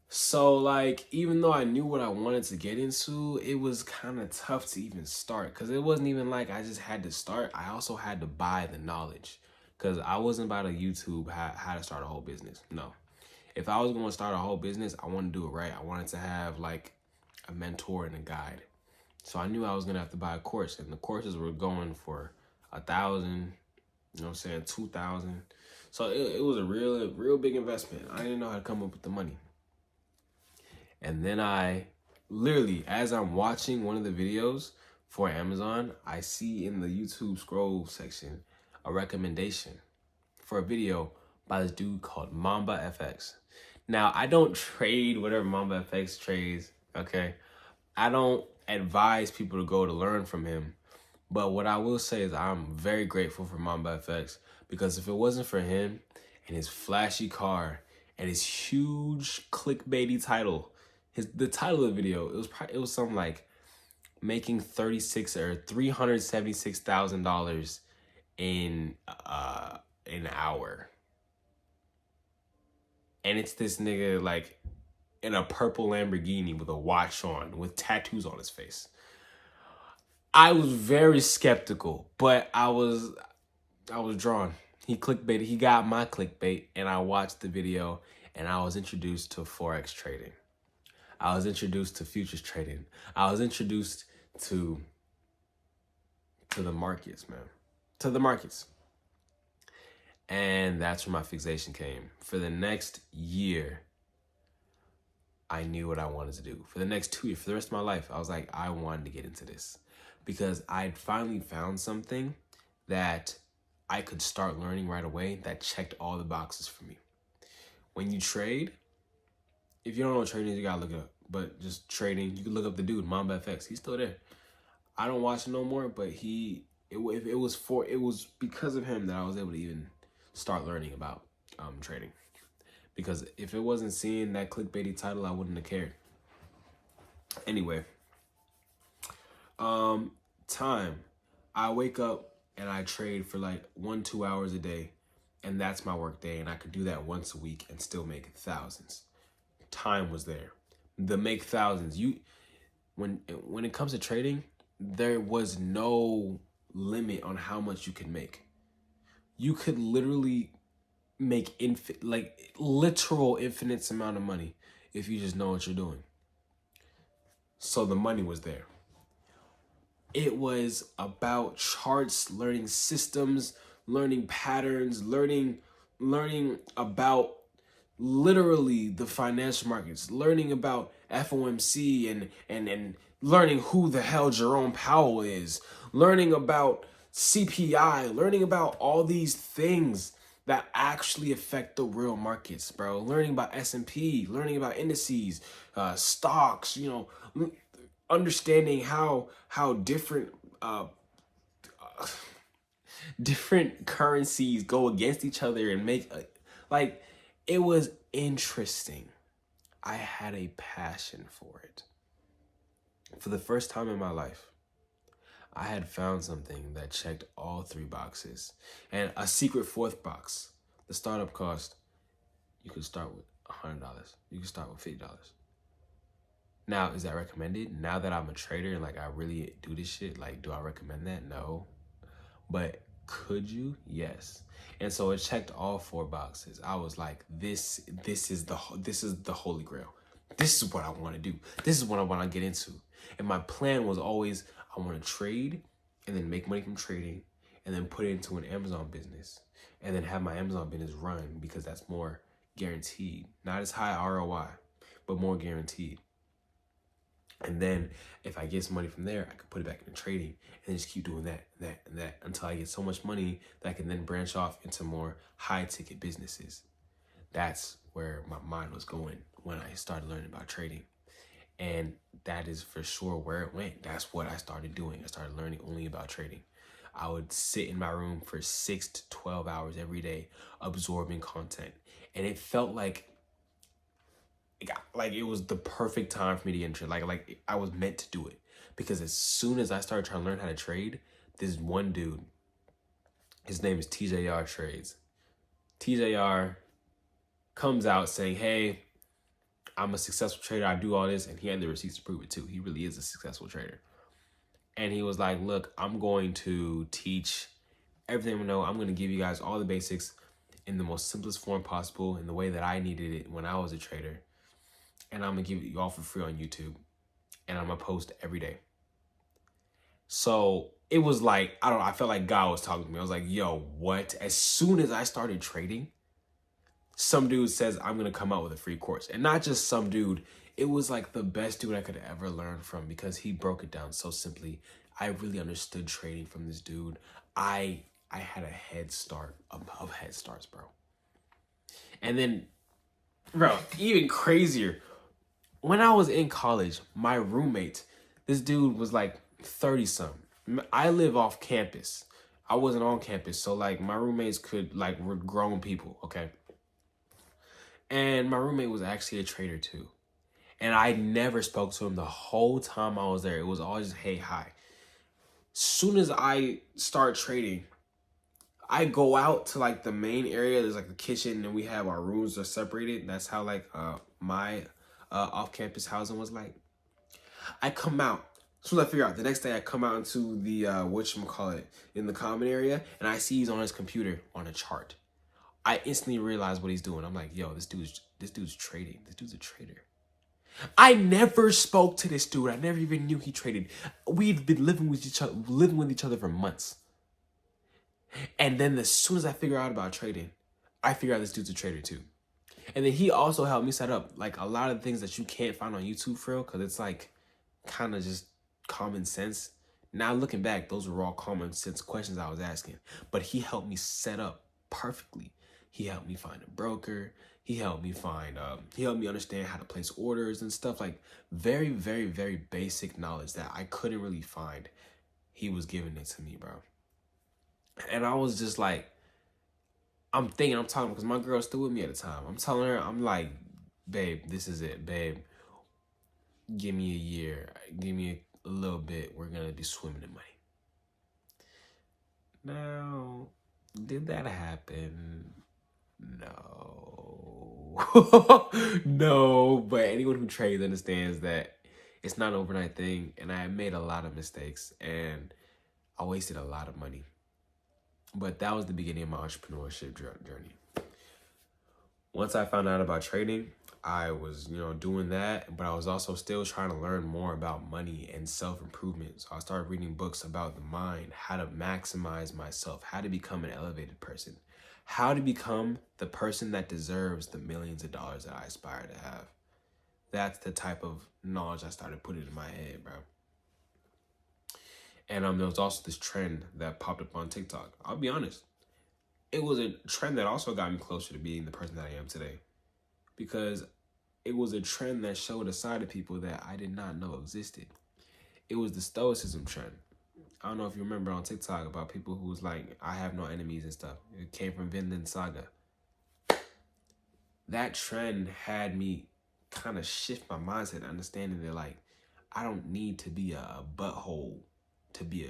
So like, even though I knew what I wanted to get into, it was kind of tough to even start, because it wasn't even like I just had to start. I also had to buy the knowledge, because I wasn't about to YouTube how to start a whole business. No. If I was going to start a whole business, I wanted to do it right. I wanted to have like a mentor and a guide. So I knew I was gonna have to buy a course, and the courses were going for 1,000. You know what I'm saying? 2,000. So it was a real big investment. I didn't know how to come up with the money. And then I literally, as I'm watching one of the videos for Amazon, I see in the YouTube scroll section a recommendation for a video by this dude called Mamba FX. Now, I don't trade whatever Mamba FX trades, okay? I don't advise people to go to learn from him. But what I will say is I'm very grateful for Mamba FX, because if it wasn't for him and his flashy car and his huge clickbaity title, the title of the video, it was something like making $376,000 in an hour. And it's this nigga like in a purple Lamborghini with a watch on, with tattoos on his face. I was very skeptical, but I was drawn. He clickbaited. He got my clickbait, and I watched the video, and I was introduced to Forex trading. I was introduced to futures trading. I was introduced to the markets, man. To the markets. And that's where my fixation came. For the next year, I knew what I wanted to do. For the next 2 years, for the rest of my life, I was like, I wanted to get into this. Because I'd finally found something that I could start learning right away that checked all the boxes for me. When you trade, if you don't know what trading is, you gotta look it up. But just trading, you can look up the dude, Mamba FX. He's still there. I don't watch it no more, but it was because of him that I was able to even start learning about trading. Because if it wasn't seeing that clickbaity title, I wouldn't have cared. Anyway, time. I wake up and I trade for like 1-2 hours a day, and that's my work day, and I could do that once a week and still make thousands. Time was there. The make thousands. When it comes to trading, there was no limit on how much you could make. You could literally make literal infinite amount of money if you just know what you're doing. So the money was there. It was about charts, learning systems, learning patterns, learning about literally the financial markets, learning about FOMC and learning who the hell Jerome Powell is, learning about CPI, learning about all these things that actually affect the real markets, bro. Learning about S&P, learning about indices, stocks, understanding how different different currencies go against each other and make it was interesting. I had a passion for it. For the first time in my life, I had found something that checked all 3 boxes. And a secret 4th box. The startup cost, you could start with $100. You could start with $50. Now, is that recommended? Now that I'm a trader and I really do this shit, do I recommend that? No. But could you? Yes. And so it checked all 4 boxes. I was like, this is the holy grail. This is what I want to do. This is what I want to get into. And my plan was always, I want to trade and then make money from trading and then put it into an Amazon business and then have my Amazon business run, because that's more guaranteed. Not as high ROI, but more guaranteed. And then if I get some money from there, I could put it back into trading and just keep doing that until I get so much money that I can then branch off into more high ticket businesses. That's where my mind was going when I started learning about trading. And that is for sure where it went. That's what I started doing. I started learning only about trading. I would sit in my room for 6 to 12 hours every day, absorbing content. And it felt like it was the perfect time for me to get into it. Like I was meant to do it. Because as soon as I started trying to learn how to trade, this one dude, his name is TJR Trades. TJR comes out saying, hey, I'm a successful trader. I do all this. And he had the receipts to prove it too. He really is a successful trader. And he was like, look, I'm going to teach everything I know. I'm going to give you guys all the basics in the most simplest form possible, in the way that I needed it when I was a trader. And I'm going to give it you all for free on YouTube. And I'm going to post every day. So it was like, I don't know, I felt like God was talking to me. I was like, yo, what? As soon as I started trading, some dude says, I'm going to come out with a free course. And not just some dude, it was like the best dude I could ever learn from because he broke it down so simply. I really understood trading from this dude. I had a head start above head starts, bro. And then, bro, even crazier. When I was in college, my roommate, this dude was like 30 something. I live off campus. I wasn't on campus. So like my roommates were grown people, okay? And my roommate was actually a trader too. And I never spoke to him the whole time I was there. It was always, hey, hi. Soon as I start trading, I go out to like the main area. There's like the kitchen and we have our rooms are separated. That's how like my off-campus housing was like. I come out. As soon as I figure out, the next day I come out into the, whatchamacallit, in the common area, and I see he's on his computer on a chart. I instantly realize what he's doing. I'm like, yo, this dude's trading. This dude's a trader. I never spoke to this dude. I never even knew he traded. We'd been living with each other for months. And then as soon as I figure out about trading, I figure out this dude's a trader too. And then he also helped me set up like a lot of the things that you can't find on YouTube for real, because it's like kind of just common sense. Now looking back, those were all common sense questions I was asking. But he helped me set up perfectly. He helped me find a broker. He helped me understand how to place orders and stuff, like very, very, very basic knowledge that I couldn't really find. He was giving it to me, bro. And I was just like, I'm talking because my girl's still with me at the time. I'm telling her, I'm like, babe, this is it, babe. Give me a year. Give me a little bit. We're going to be swimming in money. Now, did that happen? No. No, but anyone who trades understands that it's not an overnight thing, and I made a lot of mistakes, and I wasted a lot of money. But that was the beginning of my entrepreneurship journey. Once I found out about trading, I was, doing that, but I was also still trying to learn more about money and self-improvement. So I started reading books about the mind, how to maximize myself, how to become an elevated person, how to become the person that deserves the millions of dollars that I aspire to have. That's the type of knowledge I started putting in my head, bro. And there was also this trend that popped up on TikTok. I'll be honest. It was a trend that also got me closer to being the person that I am today. Because it was a trend that showed a side of people that I did not know existed. It was the stoicism trend. I don't know if you remember on TikTok about people who was like, I have no enemies and stuff. It came from Vinland Saga. That trend had me kind of shift my mindset, understanding that like, I don't need to be a butthole to be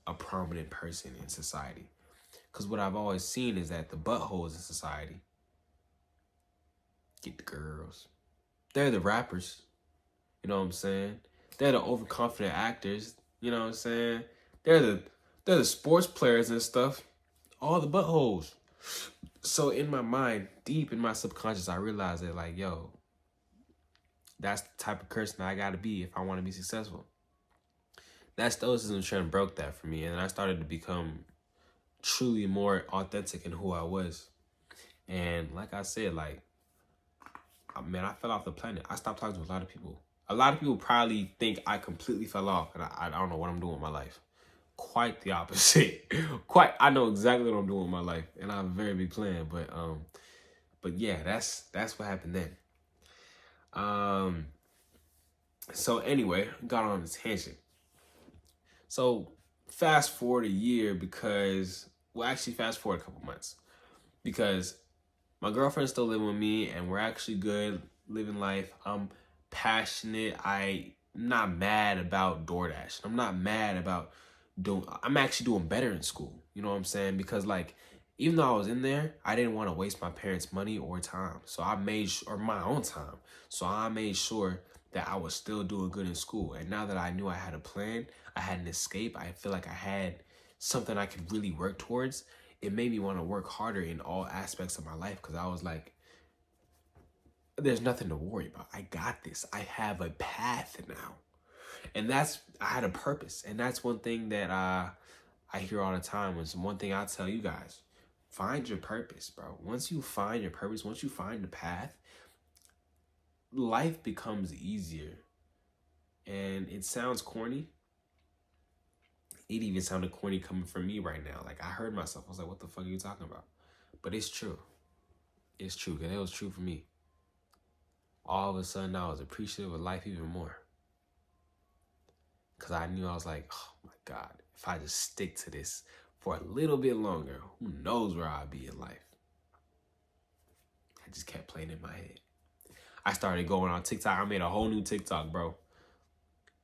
a prominent person in society. Because what I've always seen is that the buttholes in society get the girls. They're the rappers. You know what I'm saying? They're the overconfident actors. You know what I'm saying? They're the sports players and stuff. All the buttholes. So in my mind, deep in my subconscious, I realized that like, yo, that's the type of person I gotta be if I want to be successful. That stoicism trend broke that for me, and I started to become truly more authentic in who I was. And like I said, like, man, I fell off the planet. I stopped talking to a lot of people. A lot of people probably think I completely fell off, and I don't know what I'm doing with my life. Quite the opposite. I know exactly what I'm doing with my life, and I have a very big plan. But yeah, that's what happened then. So anyway, got on this tangent. So fast forward a year fast forward a couple months because my girlfriend's still living with me and we're actually good, living life. I'm passionate. I'm not mad about DoorDash. I'm not mad about I'm actually doing better in school. You know what I'm saying? Because like, even though I was in there, I didn't want to waste my parents' money or time. So or my own time. So I made sure that I was still doing good in school. And now that I knew I had a plan, I had an escape, I feel like I had something I could really work towards. It made me want to work harder in all aspects of my life because I was like, there's nothing to worry about. I got this. I have a path now. And I had a purpose. And that's one thing that I hear all the time. Was one thing I tell you guys: find your purpose, bro. Once you find your purpose, once you find the path, life becomes easier. And it sounds corny. It even sounded corny coming from me right now. Like, I heard myself. I was like, what the fuck are you talking about? But it's true. It's true, because it was true for me. All of a sudden, I was appreciative of life even more. Because I knew, I was like, oh my God, if I just stick to this for a little bit longer, who knows where I'll be in life? I just kept playing in my head. I started going on TikTok. I made a whole new TikTok, bro.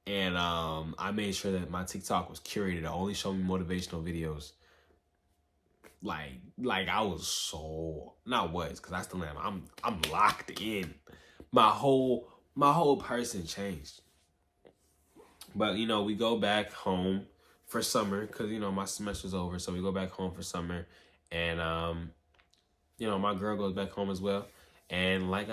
And I made sure that my TikTok was curated to only show me motivational videos. Like I was so, not was, because I still am. I'm locked in. My whole person changed. But you know, we go back home for summer because you know my semester's over, so we go back home for summer, and you know, my girl goes back home as well, and like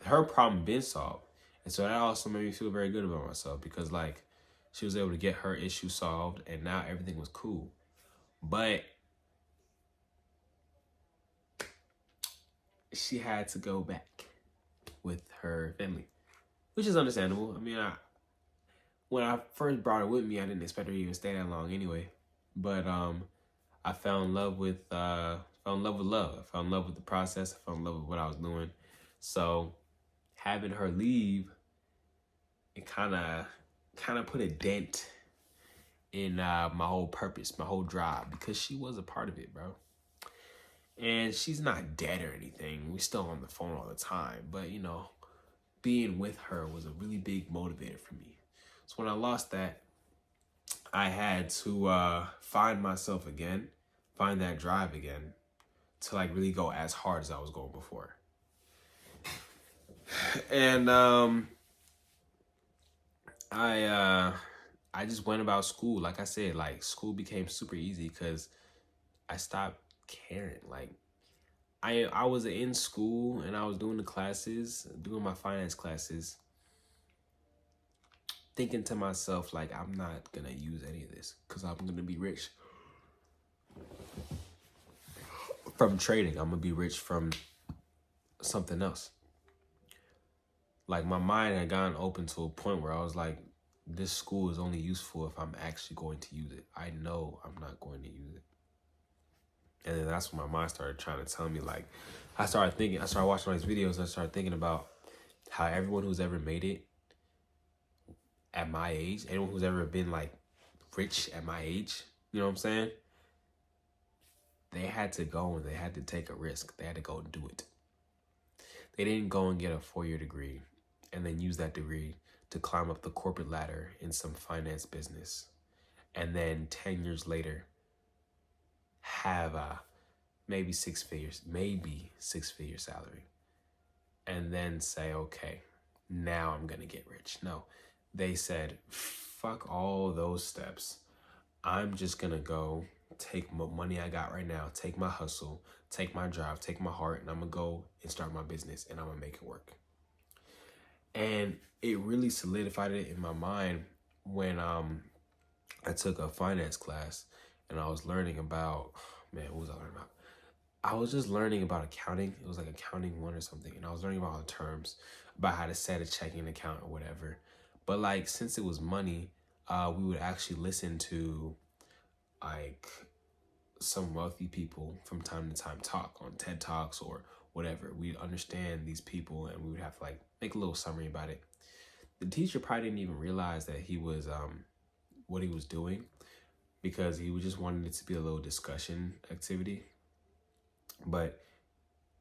her problem been solved, and so that also made me feel very good about myself because like she was able to get her issue solved, and now everything was cool, but she had to go back with her family, which is understandable. I mean, when I first brought her with me, I didn't expect her to even stay that long anyway. But I fell in love with love. I fell in love with the process. I fell in love with what I was doing. So having her leave, it kind of put a dent in my whole purpose, my whole drive, because she was a part of it, bro. And she's not dead or anything. We're still on the phone all the time. But, you know, being with her was a really big motivator for me. So when I lost that, I had to find myself again, find that drive again to like really go as hard as I was going before. And I just went about school. Like I said, like school became super easy because I stopped caring. Like I was in school and I was doing the classes, doing my finance classes, thinking to myself, like, I'm not going to use any of this because I'm going to be rich from trading. I'm going to be rich from something else. Like, my mind had gotten open to a point where I was like, this school is only useful if I'm actually going to use it. I know I'm not going to use it. And then that's when my mind started trying to tell me, like, I started watching all these videos, and I started thinking about how everyone who's ever made it at my age, anyone who's ever been like rich at my age, you know what I'm saying? They had to go and they had to take a risk. They had to go and do it. They didn't go and get a 4-year degree and then use that degree to climb up the corporate ladder in some finance business. And then 10 years later, have maybe six figure salary. And then say, okay, now I'm going to get rich. No, they said, fuck all those steps. I'm just going to go take my money I got right now, take my hustle, take my drive, take my heart, and I'm going to go and start my business and I'm going to make it work. And it really solidified it in my mind when I took a finance class and I was learning about, what was I learning about? I was just learning about accounting. It was like accounting 1 or something. And I was learning about all the terms, about how to set a checking account or whatever. But like, since it was money, we would actually listen to like some wealthy people from time to time talk on TED Talks or whatever. We'd understand these people and we would have to like make a little summary about it. The teacher probably didn't even realize that he was, what he was doing, because he was just wanting it to be a little discussion activity. But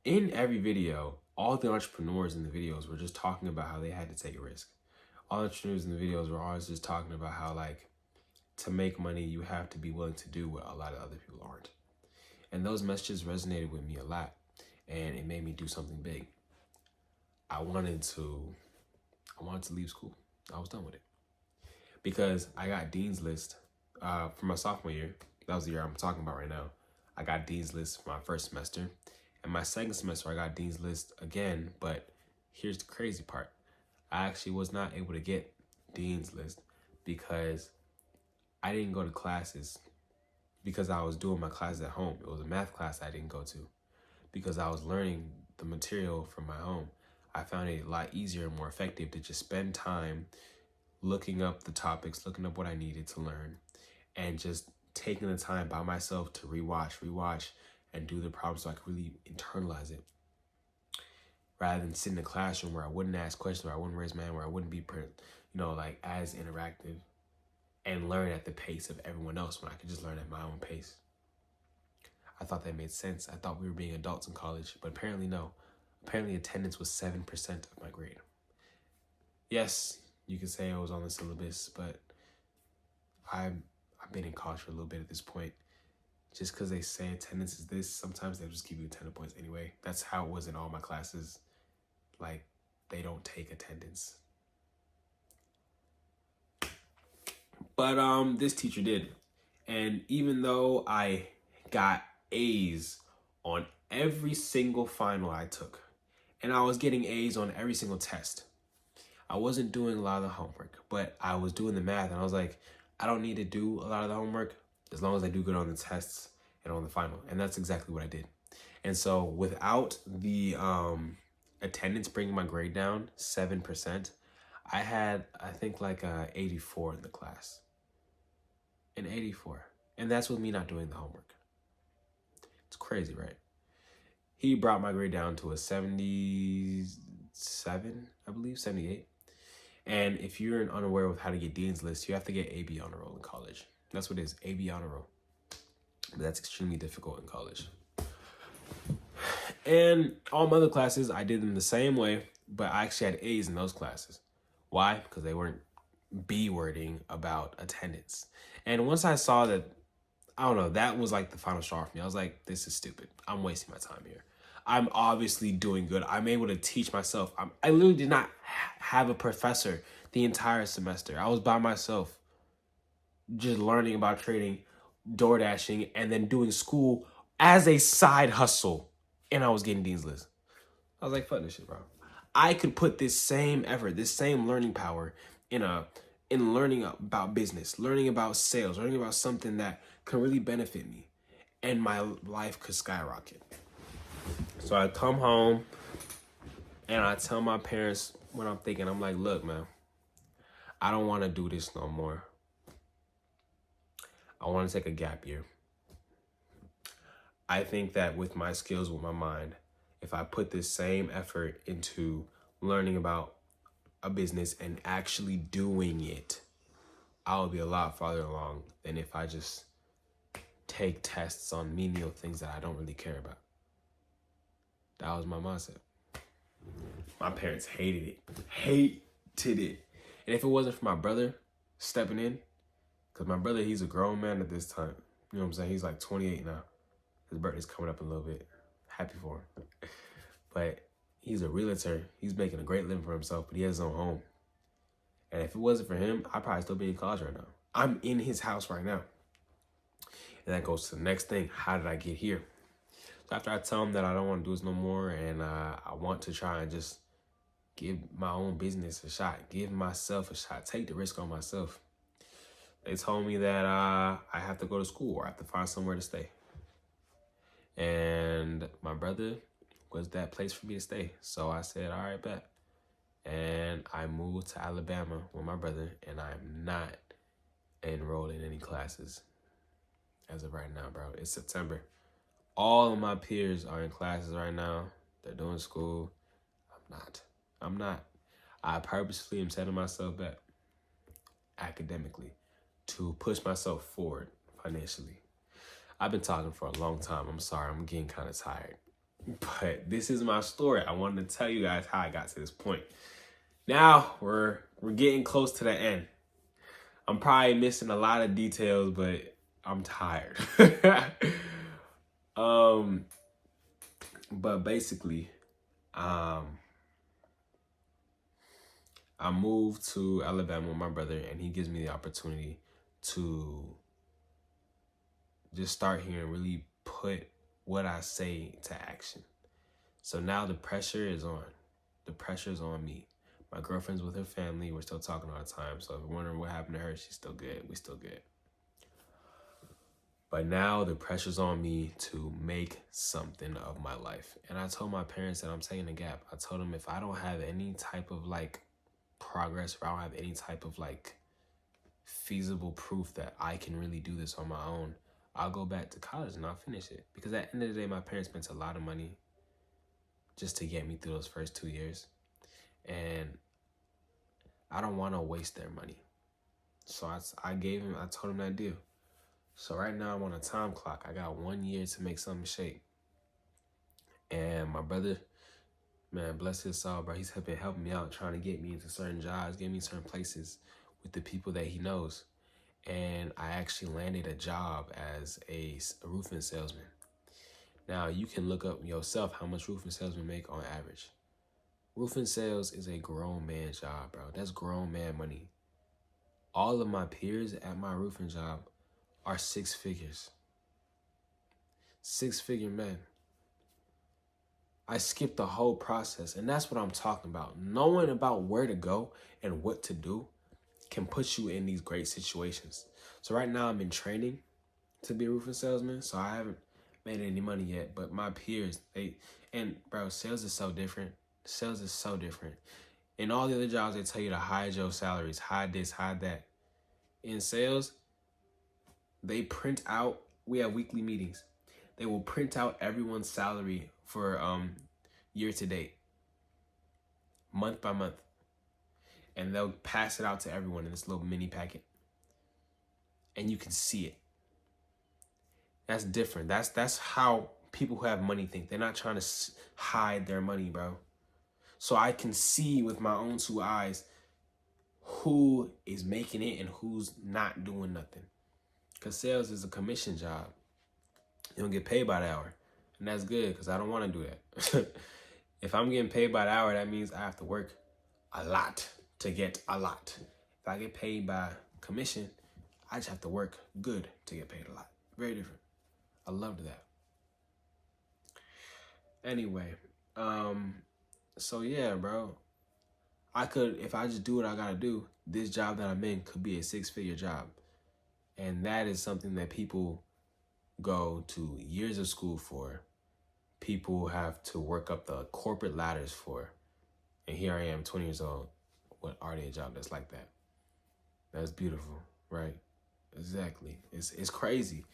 in every video, all the entrepreneurs in the videos were just talking about how they had to take a risk. All the entrepreneurs in the videos were always just talking about how, like, to make money, you have to be willing to do what a lot of other people aren't. And those messages resonated with me a lot, and it made me do something big. I wanted to leave school. I was done with it. Because I got Dean's List for my sophomore year. That was the year I'm talking about right now. I got Dean's List for my first semester. And my second semester, I got Dean's List again. But here's the crazy part. I actually was not able to get Dean's List because I didn't go to classes because I was doing my classes at home. It was a math class I didn't go to because I was learning the material from my home. I found it a lot easier and more effective to just spend time looking up the topics, looking up what I needed to learn, and just taking the time by myself to rewatch, and do the problem so I could really internalize it. Rather than sit in the classroom where I wouldn't ask questions, where I wouldn't raise my hand, where I wouldn't be, like as interactive and learn at the pace of everyone else when I could just learn at my own pace. I thought that made sense. I thought we were being adults in college, but apparently no. Apparently attendance was 7% of my grade. Yes, you could say I was on the syllabus, but I've been in college for a little bit at this point. Just because they say attendance is this, sometimes they'll just give you 10 points anyway. That's how it was in all my classes. Like, they don't take attendance. But this teacher did. And even though I got A's on every single final I took, and I was getting A's on every single test, I wasn't doing a lot of the homework, but I was doing the math, and I was like, I don't need to do a lot of the homework as long as I do good on the tests and on the final. And that's exactly what I did. And so without the attendance bringing my grade down 7%, I had, I think, like a 84 in the class. An 84. And that's with me not doing the homework. It's crazy, right? He brought my grade down to a 77, I believe, 78. And if you're unaware of how to get Dean's List, you have to get AB honor roll in college. That's what it is, AB honor roll. But that's extremely difficult in college. And all my other classes, I did them the same way, but I actually had A's in those classes. Why? Because they weren't B-wording about attendance. And once I saw that, I don't know, that was like the final straw for me. I was like, this is stupid. I'm wasting my time here. I'm obviously doing good. I'm able to teach myself. I literally did not have a professor the entire semester. I was by myself, just learning about trading, door dashing, and then doing school as a side hustle. And I was getting Dean's List. I was like, fuck this shit, bro. I could put this same effort, this same learning power in learning about business, learning about sales, learning about something that can really benefit me, and my life could skyrocket. So I come home and I tell my parents what I'm thinking. I'm like, look, man, I don't want to do this no more. I want to take a gap year. I think that with my skills, with my mind, if I put this same effort into learning about a business and actually doing it, I'll be a lot farther along than if I just take tests on menial things that I don't really care about. That was my mindset. My parents hated it. And if it wasn't for my brother stepping in, because my brother, he's a grown man at this time. You know what I'm saying? He's like 28 now. His birthday's coming up in a little bit. Happy for him. But he's a realtor. He's making a great living for himself, but he has his own home. And if it wasn't for him, I'd probably still be in college right now. I'm in his house right now. And that goes to the next thing. How did I get here? So after I tell him that I don't want to do this no more, and I want to try and just give my own business a shot, give myself a shot, take the risk on myself, they told me that I have to go to school or I have to find somewhere to stay. And my brother was that place for me to stay. So I said, all right, bet. And I moved to Alabama with my brother, and I'm not enrolled in any classes as of right now, bro. It's September. All of my peers are in classes right now. They're doing school. I'm not. I purposefully am setting myself back academically to push myself forward financially. I've been talking for a long time. I'm sorry, I'm getting kind of tired. But this is my story. I wanted to tell you guys how I got to this point. Now we're getting close to the end. I'm probably missing a lot of details, but I'm tired. But basically, I moved to Alabama with my brother, and he gives me the opportunity to just start here and really put what I say to action. So now the pressure is on. The pressure is on me. My girlfriend's with her family. We're still talking all the time. So if you're wondering what happened to her, she's still good. We still good. But now the pressure's on me to make something of my life. And I told my parents that I'm taking a gap. I told them if I don't have any type of like progress, or I don't have any type of like feasible proof that I can really do this on my own, I'll go back to college and I'll finish it. Because at the end of the day, my parents spent a lot of money just to get me through those first 2 years. And I don't want to waste their money. So I told them that deal. So right now I'm on a time clock. I got 1 year to make something shake. And my brother, man, bless his soul, bro, he's been helping me out, trying to get me into certain jobs, get me certain places with the people that he knows. And I actually landed a job as a roofing salesman. Now, you can look up yourself how much roofing salesmen make on average. Roofing sales is a grown man job, bro. That's grown man money. All of my peers at my roofing job are 6 figures. 6-figure men. I skipped the whole process, and that's what I'm talking about. Knowing about where to go and what to do can put you in these great situations. So right now I'm in training to be a roofing salesman, so I haven't made any money yet, but my peers, bro, sales is so different. Sales is so different. In all the other jobs, they tell you to hide your salaries, hide this, hide that. In sales, they print out, we have weekly meetings. They will print out everyone's salary for year to date, month by month. And they'll pass it out to everyone in this little mini packet. And you can see it. That's different. That's how people who have money think. They're not trying to hide their money, bro. So I can see with my own 2 eyes who is making it and who's not doing nothing. Because sales is a commission job. You don't get paid by the hour. And that's good because I don't want to do that. If I'm getting paid by the hour, that means I have to work a lot to get a lot. If I get paid by commission, I just have to work good to get paid a lot. Very different. I loved that. Anyway, so yeah, bro. If I just do what I gotta do, this job that I'm in could be a 6-figure job. And that is something that people go to years of school for. People have to work up the corporate ladders for. And here I am, 20 years old, with already a job that's like that. That's beautiful, right? Exactly. It's crazy.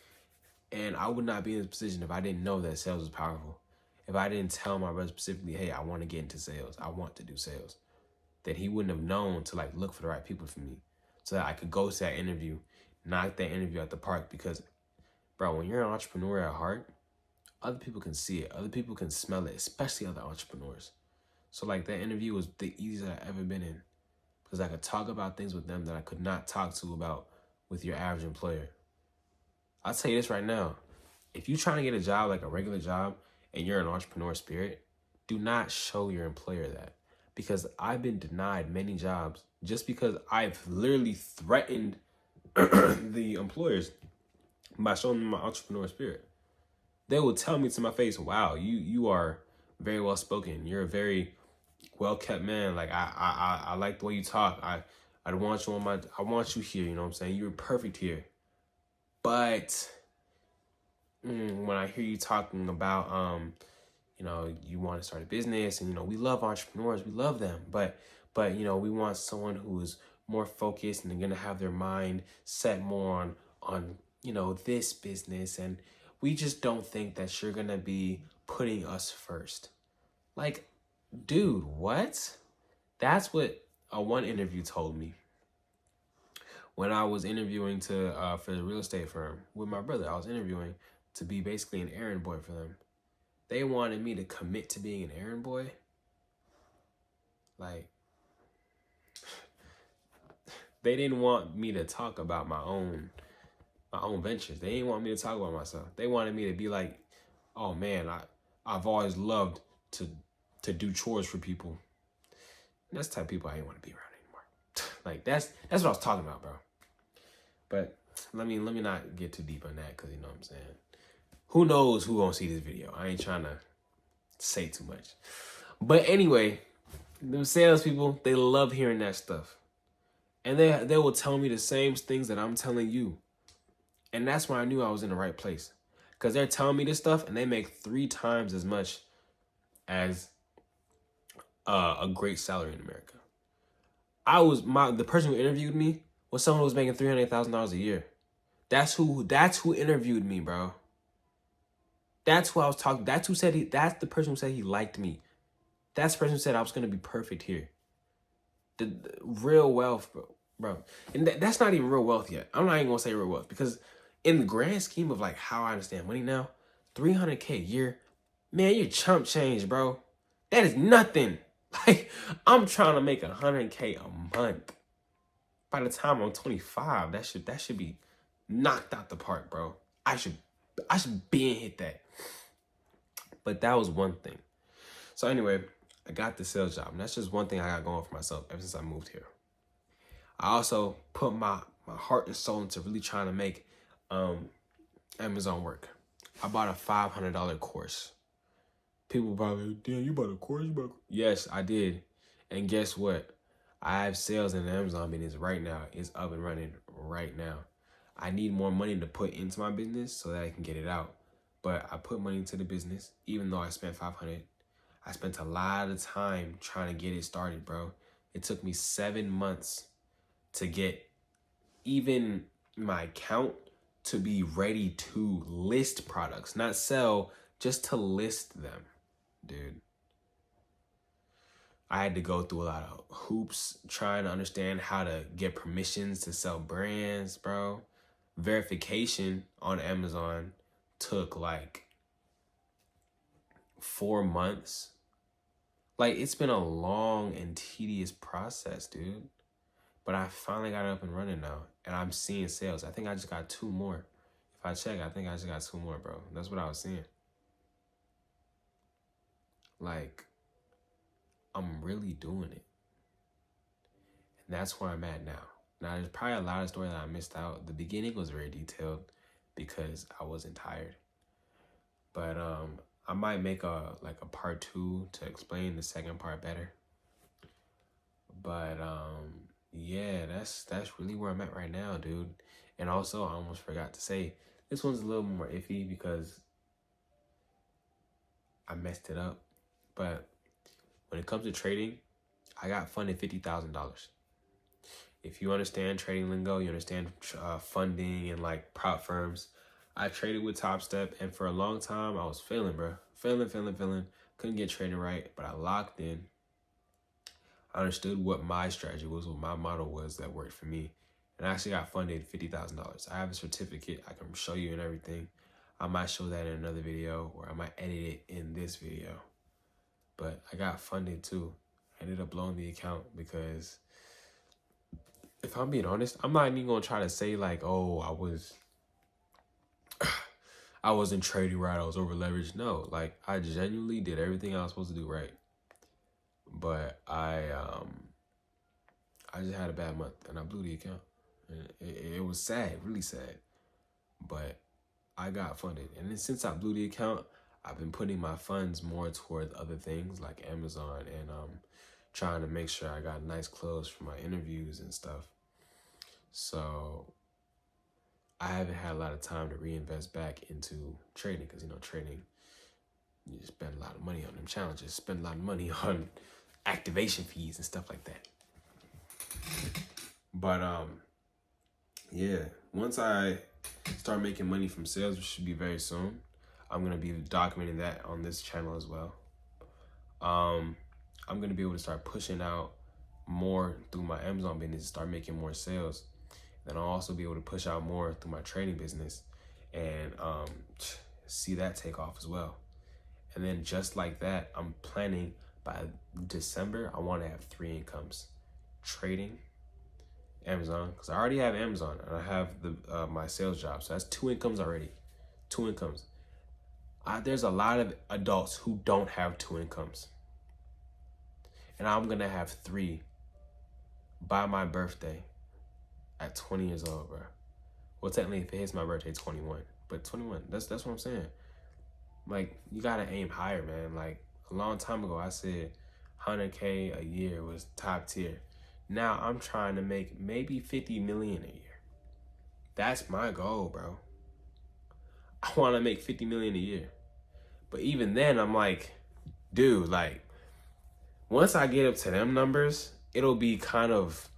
And I would not be in this position if I didn't know that sales was powerful. If I didn't tell my brother specifically, hey, I want to get into sales. I want to do sales. That he wouldn't have known to like look for the right people for me. So that I could go to that interview, knock that interview at the park. Because, bro, when you're an entrepreneur at heart, other people can see it. Other people can smell it, especially other entrepreneurs. So like that interview was the easiest I've ever been in. Because I could talk about things with them that I could not talk to about with your average employer. I'll tell you this right now. If you're trying to get a job like a regular job and you're an entrepreneur spirit, do not show your employer that. Because I've been denied many jobs just because I've literally threatened the employers by showing them my entrepreneur spirit. They will tell me to my face, wow, you are very well spoken. You're a very well-kept man. Like I like the way you talk. I want you I want you here, you know what I'm saying? You're perfect here. But when I hear you talking about you want to start a business and we love entrepreneurs, we love them, but we want someone who is more focused and they're gonna have their mind set more on this business, and we just don't think that you're gonna be putting us first. Like, dude, what? That's what one interview told me. When I was interviewing for the real estate firm with my brother, I was interviewing to be basically an errand boy for them. They wanted me to commit to being an errand boy. Like, they didn't want me to talk about my own ventures. They didn't want me to talk about myself. They wanted me to be like, oh man, I've always loved to do chores for people. And that's the type of people I didn't want to be around anymore. Like that's what I was talking about, bro. But let me not get too deep on that, because you know what I'm saying. Who knows who gonna see this video? I ain't trying to say too much. But anyway, Them salespeople, they love hearing that stuff. And they will tell me the same things that I'm telling you. And that's when I knew I was in the right place. Because they're telling me this stuff and they make 3 times as much as a great salary in America. The person who interviewed me was someone who was making $300,000 a year. That's who interviewed me, bro. That's who I was talking. That's the person who said he liked me. That's the person who said I was gonna be perfect here. The real wealth, bro. And that's not even real wealth yet. I'm not even gonna say real wealth because in the grand scheme of like how I understand money now, $300K a year, man, you're chump change, bro. That is nothing. Like I'm trying to make $100K a month. By the time I'm 25, that should be knocked out the park, bro. I should be and hit that. But that was one thing. So anyway, I got the sales job. And that's just one thing I got going for myself ever since I moved here. I also put my heart and soul into really trying to make Amazon work. I bought a $500 course. People probably, damn, you bought a course? Yes, I did. And guess what? I have sales in the Amazon business right now. It's up and running right now. I need more money to put into my business so that I can get it out. But I put money into the business, even though I spent $500. I spent a lot of time trying to get it started, bro. It took me 7 months to get even my account to be ready to list products, not sell, just to list them, dude. I had to go through a lot of hoops trying to understand how to get permissions to sell brands, bro. Verification on Amazon took like 4 months. Like, it's been a long and tedious process, dude. But I finally got it up and running now. And I'm seeing sales. I think I just got 2 more. If I check, I think I just got 2 more, bro. That's what I was seeing. Like, I'm really doing it. And that's where I'm at now. Now, there's probably a lot of story that I missed out. The beginning was very detailed because I wasn't tired. But I might make a part 2 to explain the second part better. But yeah, that's really where I'm at right now, dude. And also, I almost forgot to say, this one's a little more iffy because I messed it up. But when it comes to trading, I got funded $50,000. If you understand trading lingo, you understand funding and like prop firms. I traded with Top Step, and for a long time, I was failing, bro. Failing. Couldn't get trading right, but I locked in. I understood what my strategy was, what my model was that worked for me. And I actually got funded $50,000. I have a certificate I can show you and everything. I might show that in another video, or I might edit it in this video. But I got funded too. I ended up blowing the account because, if I'm being honest, I'm not even gonna try to say like, oh, I wasn't trading right, I was over leveraged. No, like I genuinely did everything I was supposed to do right. But I just had a bad month and I blew the account. And it was sad, really sad. But I got funded. And then since I blew the account, I've been putting my funds more towards other things like Amazon and trying to make sure I got nice clothes for my interviews and stuff. So I haven't had a lot of time to reinvest back into trading because, trading, you spend a lot of money on them challenges, spend a lot of money on activation fees and stuff like that. But yeah, once I start making money from sales, which should be very soon, I'm going to be documenting that on this channel as well. I'm going to be able to start pushing out more through my Amazon business, start making more sales. Then I'll also be able to push out more through my trading business and see that take off as well. And then just like that, I'm planning by December, I want to have 3 incomes. Trading, Amazon, because I already have Amazon and I have my sales job. So that's 2 incomes already. 2 incomes. There's a lot of adults who don't have 2 incomes. And I'm going to have 3 by my birthday at 20 years old, bro. Well, technically, if it hits my birthday, 21. But 21, that's what I'm saying. Like, you got to aim higher, man. Like, a long time ago, I said, 100K a year was top tier. Now I'm trying to make maybe 50 million a year. That's my goal, bro. I want to make 50 million a year. But even then, I'm like, dude, like, once I get up to them numbers, it'll be kind of,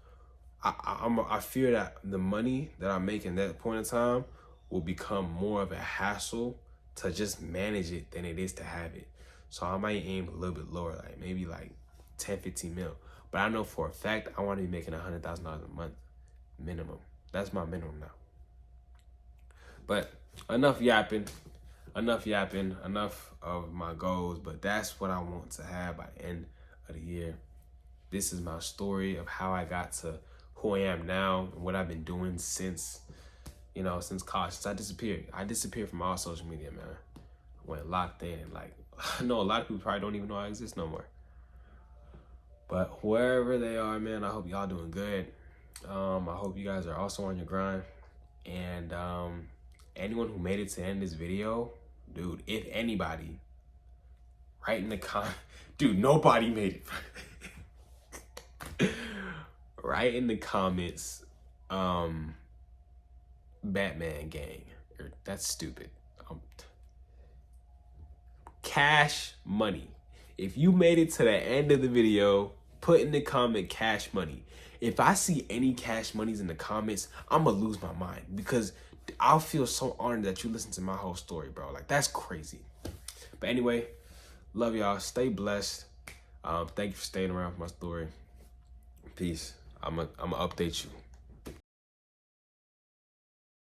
I fear that the money that I make in that point in time will become more of a hassle to just manage it than it is to have it. So I might aim a little bit lower, like maybe like 10, 15 mil. But I know for a fact I want to be making $100,000 a month minimum. That's my minimum now. But enough yapping, enough of my goals. But that's what I want to have by the end of the year. This is my story of how I got to who I am now and what I've been doing since, since college. Since I disappeared from all social media, man. I went locked in. Like, I know a lot of people probably don't even know I exist no more. But wherever they are, man, I hope y'all doing good. I hope you guys are also on your grind. And anyone who made it to the end of this video, dude, if anybody, write in the dude, nobody made it. Write in the comments, Batman gang. That's stupid. Cash money. If you made it to the end of the video, put in the comment cash money. If I see any cash monies in the comments, I'm gonna lose my mind because I'll feel so honored that you listened to my whole story, bro. Like, that's crazy. But anyway, love y'all. Stay blessed. Thank you for staying around for my story. Peace. I'm gonna update you.